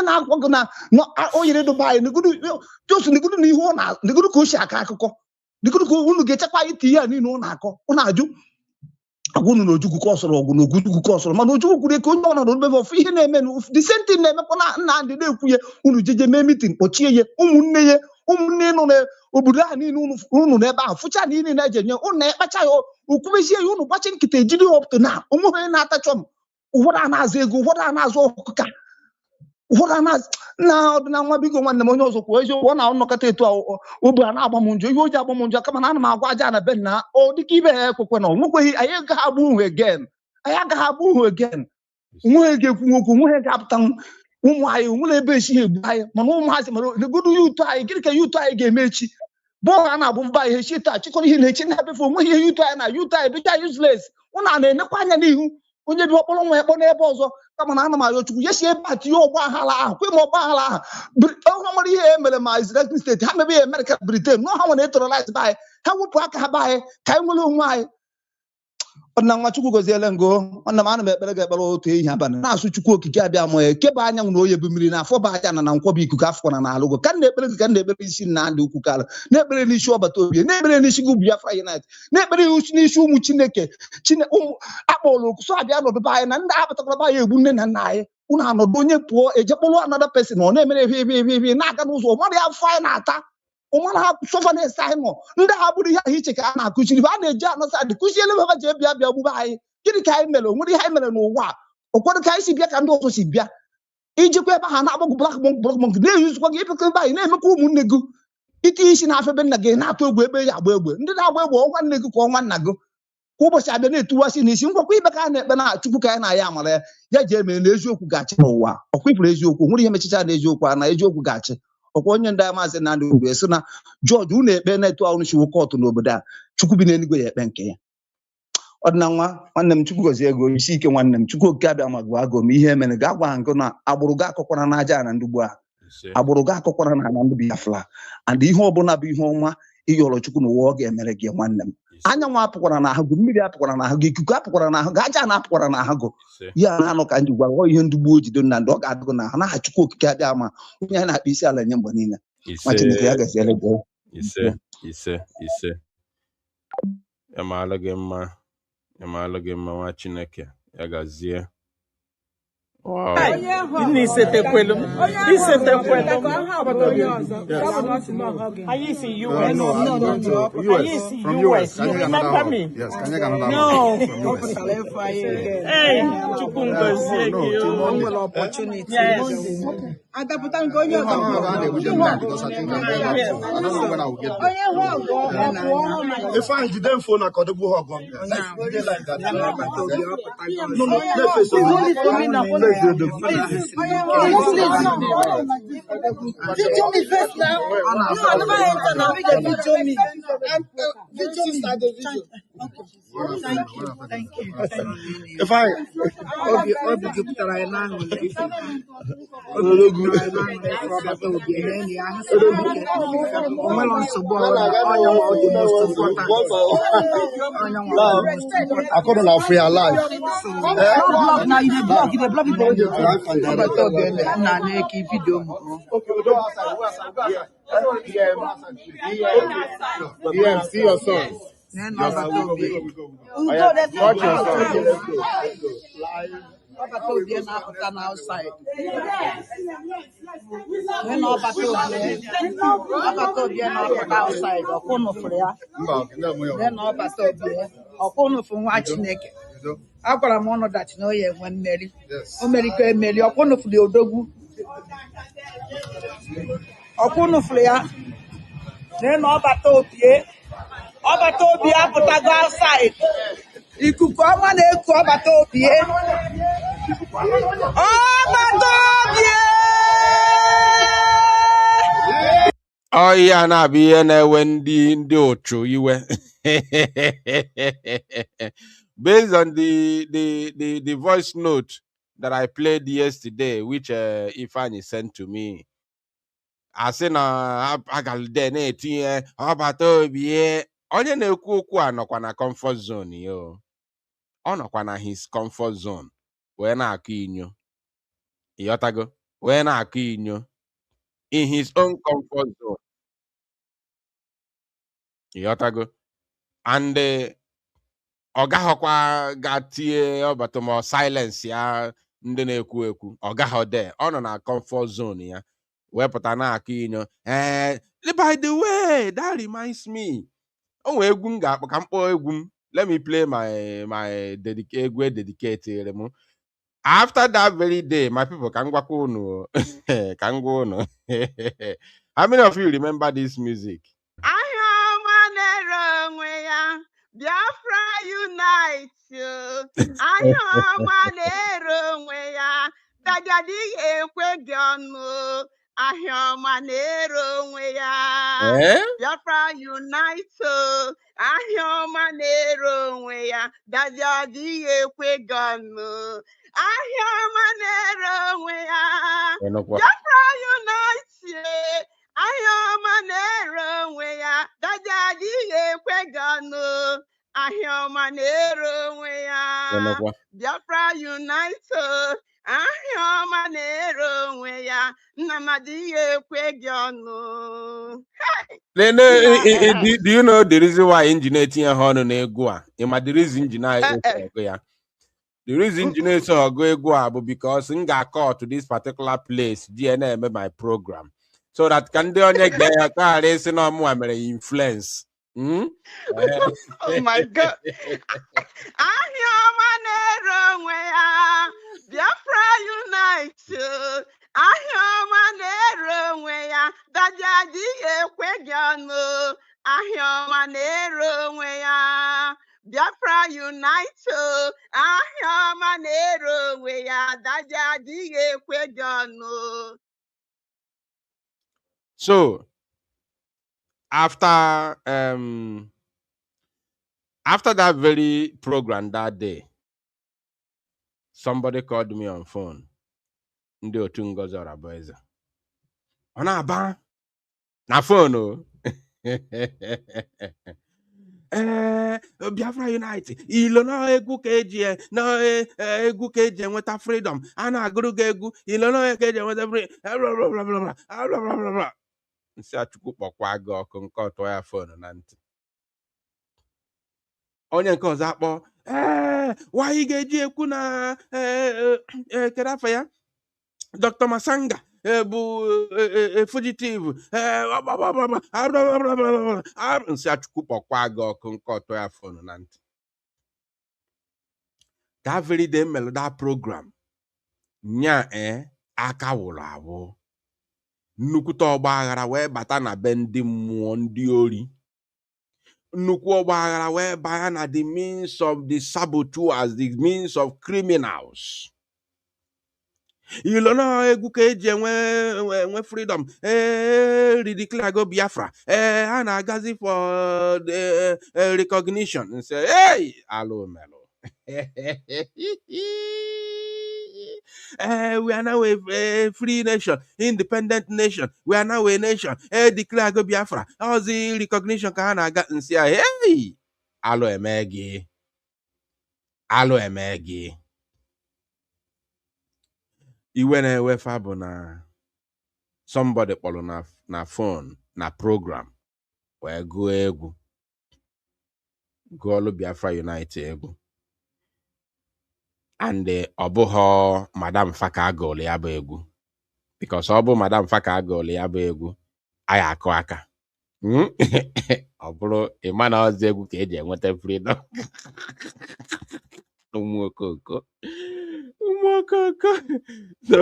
Speaker 9: na-akpọ gị na o nyere dobe anyị negodo na ihe negodo ka o si aka akụkọ negodo ka unu ga-echekwa ite ihe a niile ọ na-akọ ọ na-ajụ agwa unu na Ojukwu ka ọsọrọ ọgwụ na Ogwugwu ka ọsọrọ mana Ojukwu kwuru ka onye ọ nọdụ ebe ọfụ ihe na-eme the same thing na-emekwa na Nnamdị na-ekwu ya unu jeje mee mitin kpọchie ya ụmụnne nọ n'obodo ahụ niile unu n'ebe ahụ fụcha na niile na-eje nye unu na-ekpacha ya okwubezie ya unu gbachi nkịta ejiri ya ọpụtụ na onweghị onye na-atachọ m ụfọdụ a na-azụ ego ụfọdụ a na-azụ ọkụkọ ụfọdụ a na-azụ na ọdịna nwa biko nwanne m onye ọzọ kwuo eziokwu ọ na-anọkọta etu obe a na-agba m njọ ihe o ji agba m njọ kama na ana m agwa aja na be na ọ dịka ibe ya ekwekwe na ọ nwekweghị anyị agaghị agba uhu again nweghị ga-ekwu nwokwu nweghị ga-apụta ụmụ anyị nwere ebe esi ha egbu anyị mana ụmụazị mara negodo ya ụtọ anyị gịnị ka ya ụtọ anyị ga-eme echi bọọlụ a na-abụ mba ihe echi taa chịkọrọ ihe na-echi na-ebefe onweghị ihe ụtọ anyị na ya ụtọ anyị bịcha useless ụnụ a na-enekwa anya n'ihu onye bi ọkpọrọ nwa ya kpọ n'ebe ọzọ kama na ana m ayọ Chukwu ya si ebe a tinye ọgba aghara ahụ kwe ma ọgba aghara ahụ ọha mara ihe emere ma Islamic State ha mebe ya America Britain na ọha nwere eterọrize be anyị ha wepụ aka ha be anyị ka anyị nwere onwe anyị ọdịna nwa Chukwu goziele ngo nwanna m ana m ekpere gị ekpere otu ehihie abalị na-asụ Chukwu okike abịa ma ya keba anyanwụ na oye bụ mmiri na afọ bụ aja na nkwọba ikuku afọkwana na alụgo ka na-ekpere gị ka na-ekpere isi Nnamdị ukwu kala na-ekpere n'isi ọbata obi na-ekpere n'isi gị Biafra Unite na-ekpere n'isi ụmụ Chineke akpọrọ oku so abịa nọdụba anyị na ndị abatakwara be anyị egbu nne na nna anyị unu anọdụ onye pụọ ejekpọrọ another person ọ na-emere ebe na-aga n'ụzọ mmadụ ya afọ anyị na-ata ụmara ha sofa na-ese anyị nọ ndị ha bụrụ ihe ahụ iche ka a na-akụziri a na-eji anọsa dị kụziele ebe ha ji bịa gbube anyị gịnị ka anyị mere onwere ihe anyị mere n'ụwa ụkwado ka anyị si bịa ka ndị ọzọ si bịa ijikwa ebe ha na-agbagụ blak na-eyuzikwa gị ịpekọ ebe anyị na-emekwa ụmụnne gị itinye isi n'afọ ebe nna gị na-atụ egwu ebe ya agba egbe ndị na-agba egbe ọnwa nne gị ka ọnwa nna gị kwa ụbọchị abịa na-etuwasị n'isi ngwakwa ibe ka a na-ekpe na Chukwu ka anyị na ya amara ya ji emere na eziokwu ga-achị n'ụwa ọkwa ifuru eziokwu nwere ihe mechicha na eziokwu a na eziokwu ga-achị ọkwa onye ndị Maazị Nnamdị Ugwu esi na Jọọjị unu ekpe na-etu ahụ chiwo kọtụ n'obodo a Chukwu bi n'eluigwe ya ekpe nke ya ọdịna nwanne m Chukwu gozie ego isi ike nwanne m Chukwu okike abịa ma gụọ agụ m ihe mere ga agwa ngụ na agbụrụ gị akọkwara na aja na ndị ugbu a agbụrụ gị akọkwara na ala ndị Biafra and ihe ọbụla bụ ihe ọma ịyọrọ Chukwu n'ụwa ọ ga-emere gị nwanne m anyanwụ apụkwara n'ahụ gị mmiri apụkwara n'ahụ gị ikuku apụkwara n'ahụ gị aja na-apụkwara n'ahụ gị ya na-anọ ka ndị gwara ihe ndị gbuo jide Nnamdị ọ ga-adịgụ n'ahụ n'aha Chukwu okike abịa ma onye anyị na-akpa isi ala nye mgbe niile nwa Chineke ya gaziere gị
Speaker 1: ise Yamala Gemma, Yamala Gemma, watching Eke, Yagazie. Wow.
Speaker 3: Ini sete kwelu. Isete kwelu. I used in US. No. I used in US. You remember me?
Speaker 8: Yes, can you get another
Speaker 3: No. Hey,
Speaker 2: One opportunity.
Speaker 3: Yes.
Speaker 8: because I think I don't know when I will get there. If I didn't phone, I could go home. No, let's face it.
Speaker 2: Video me first now. No, I never enter now. We can video me. Video me. Thank you.
Speaker 8: If I couldn't have free alive.
Speaker 2: Now you block people.
Speaker 8: Yeah, see your son. Watch your son.
Speaker 2: Outside. Agwara m ọnụ dat na oye nwe mmeri o merikọ emeri ọkwụnụfụli odogwu ọkwụnụfụli ya na ọbata obie apụtago outside ikuku ọma na-eku ọbata obie
Speaker 1: Oh yeah, na-abụ ihe na-ewe ndị ochu iwe. Based on the voice note that I played yesterday, which Ifeanyi sent to me, I said na agalde na-etinye ọbata obi onye na-ekwu okwu a nọkwa na comfort zone yo. Ọ nọkwa na his comfort zone wee na-akụ inyo. Ịghọtago? Wee na-akụ inyo in his own comfort zone. Ịghọtago? And ọ gaghọkwa gatie ọbata ma silence ya ndị na-ekwu ekwu. Ọ gaghọ there. Ọ nọ na comfort zone ya. Wepụta na-akụ inyo. By the way, that reminds me. O nwee egwu m ga-akpọ ka m kpọọ egwu m. Let me play my egwu dedicated m. After that very day, my people can go unu. Can go unu. How many of you remember this music?
Speaker 10: Biafra unite. Biafra unite. Biafra unite.
Speaker 1: Do you know the reason why engineer tinye horn na egwu a? The reason engineer the reason engineer so go egwu a bụ because m ga-call to this particular place GNM my program so that can ndị onye ga ya ka ghara isi na ọmụ mere influence.
Speaker 10: Oh my God. Biafra unite. Biafra unite.
Speaker 1: So after that very program that day, somebody called me on phone. Ndị otu Ngozi Oraboeze. Ọ na-aba na phone. Biafra unite. Ilo na egwu ka eji egwu ka eji enweta freedom. A na-agụrụ gị egwu. Ilo na ka eji enweta freedom. Nsị Achukwu kpọkwa gị ọkụ nke ọtọ ya phone na ntị. onye nke ọzọ akpọ wanyị ga-eji ekwu na kedu afọ ya Dr. Masanga bụ fugitive nsị achukwu kpọkwa gị ọkụ nke ọtọ ya fọnụ na ntị. That very day melụ that program nya aka wụrụ awụ nnukwute ọgba aghara wee bata na be ndị mmụọ ndị ori. Nnukwu ọgba aghara wee baya na the means of the saboteurs, the means of criminals. Ilo na egwu ka eji enwe freedom declare go Biafra ha na-agazi for the recognition and say hey alo melo we are now a free nation, independent nation. We are now a nation. Declare go Biafra. How's the recognition ka ha na-aga nsi ya hey alo emegi iwe na-ewefa bụ na somebody kpọrọ na phone na program wee gụọ egwu gụọlụ Biafra Unite egwu and ọ bụghọ Madam Faka agụọlụ ya bụ egwu, because ọ bụ Madam Faka agụọlụ ya bụ egwu anyị akụ aka ọ bụrụ ịma na ọzọ egwu ka eji enweta freedom. ụmụ okoko so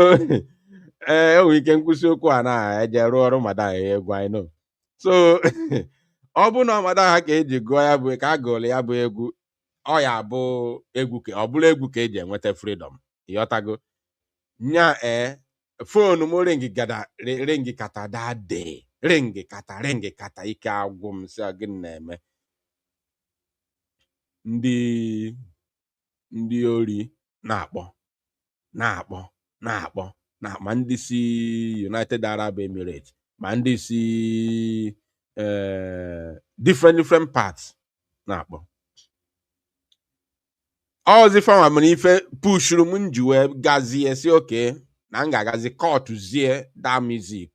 Speaker 1: enwere ike nkwụsị okwu a na-eje rụọ ọrụ Madam egwu anyị know. So ọ bụ na Madam ha ka eji gụọ ya bụ ka a gụọlụ ya bụ egwu ọ ya bụ egwu ka ọ bụrụ egwu ka eji enweta freedom ịghọtago nya fonu m ringi kata dade ringi kata ike agwụ m si gị na-eme ndị ori na-akpọ ma ndị si United Arab Emirates ma ndị si different parts na-akpọ ọzi fama mana ife pushuru m nji wee gazie si oke na m ga-agazi kọtụzie that music.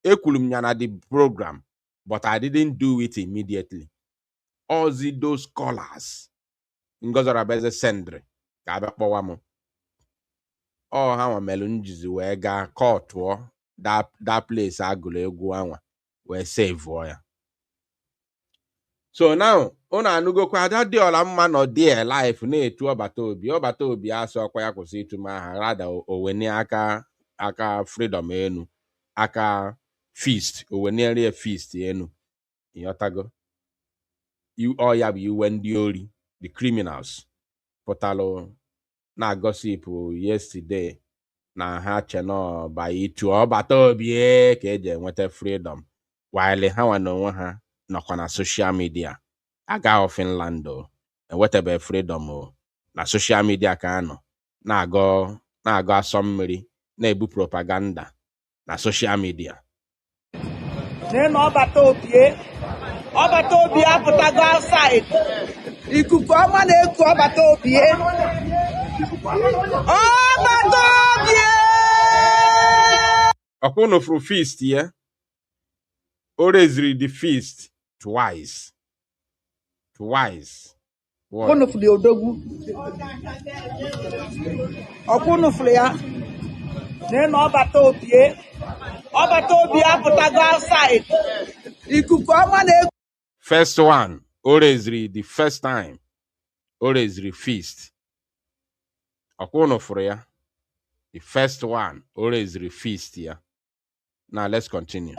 Speaker 1: Ekwuru m ya na the program but I didn't do it immediately. Ozi those scholars ngozorabeze sendre ka abịa kpọwa m ọ ha nwa melụ njizi wee gaa kọtụọ that place agụrụ egwu anwa wee save ya. So now unu anụgokwa aja dị ọla mma nọ die life na-etu ọbata obi asọ ọkwa ya kwụsị ịtụ m aha rada oweni aka freedom enu aka feast owenierie feast enu ịghọtago ọ ya bụ iwe ndị ori the criminals pụtalụ na gossip yesterday na ha cheno by itu ọbata obi ka eji enweta freedom while ha nwa n'onwe ha nọkwa na social media aga Finland enwetabe freedom na social media ka anọ na-agụ asọ mmiri na-ebu propaganda na social media.
Speaker 2: ọbata obi apụtago outside ikuku ọma na-eku ọbata obi
Speaker 1: ọkwụnụ fru feast ya o reziri the feast twice.
Speaker 2: ọkwụnụfụli odogwu ọkwụnụfụli ya na ọbata obi apụtago outside ikuku ọma na-eku.
Speaker 1: First one o reziri the first time o reziri feast ọkwụnụfụrụ ya the first one o reziri feast ya. Now let's continue.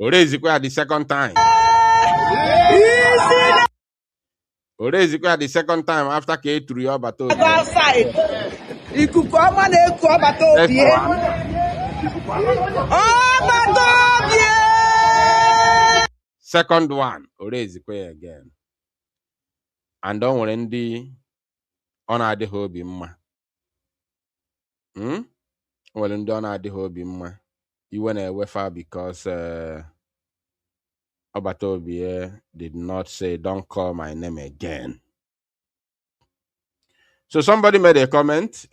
Speaker 1: Orezikwa the second time. Orezikwa the second time after ka eturu ya ọbata obi.
Speaker 2: Ikuku ọma na-eku ọbata obi.
Speaker 1: Second one, orezikwa ya again. And o nwere ndị ọ na-adịghị obi mma. O nwere ndị ọ na-adịghị obi mma. Iwe na-ewefa because ọbata obi did not say don't call my name again. So somebody made a comment.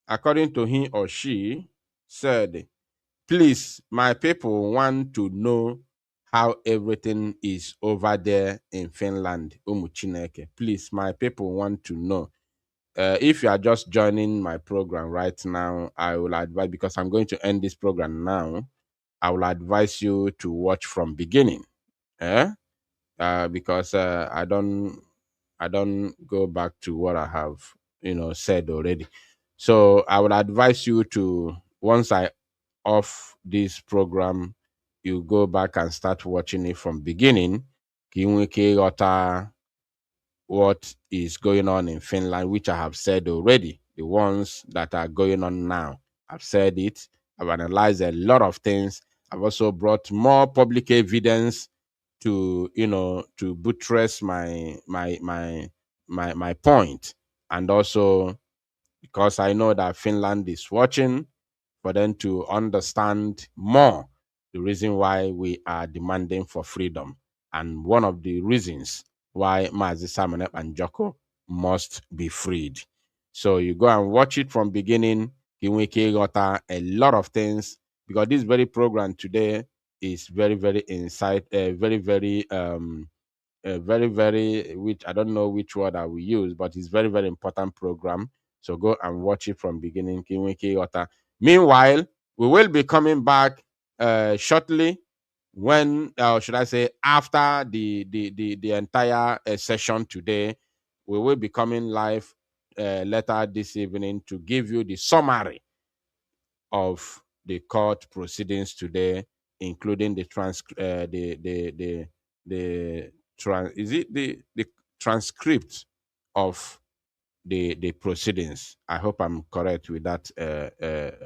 Speaker 1: according to he or she, said, please, my people want to know how everything is over there in Finland. Umuchineke. Please, my people want to know. If you are just joining my program right now, I will advise, because I'm going to end this program now, I will advise you to watch from beginning. Because I don't go back to what I have said already. So I would advise you to, once I off this program, you go back and start watching it from beginning. What is going on in Finland, which I have said already, the ones that are going on now. I've said it. I've analyzed a lot of things. I've also brought more public evidence to buttress my point, and also because I know that Finland is watching, for them to understand more the reason why we are demanding for freedom, and one of the reasons why Mazi Simon and Joko must be freed. So you go and watch it from beginning. Kiwike got a lot of things, because this very program today is very, very very, which I don't know which word I will use, but it's very, very important program. So go and watch it from beginning. Meanwhile, we will be coming back shortly, when, should I say, after the entire session today. We will be coming live later this evening to give you the summary of the court proceedings today, including the transcript of the proceedings. I hope I'm correct with that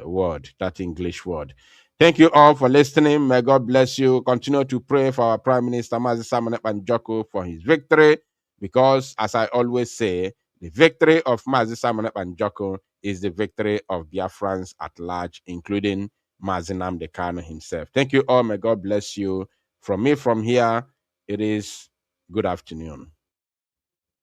Speaker 1: word, that English word. Thank you all for listening. May God bless you. Continue to pray for our Prime Minister Mazi Simon Ekpa for his victory, because, as I always say, the victory of Mazi Simon Ekpa is the victory of Biafrans at large, including Mazi Nnamdi Kanu himself. Thank you all. May God bless you. From me, from here, it is good afternoon.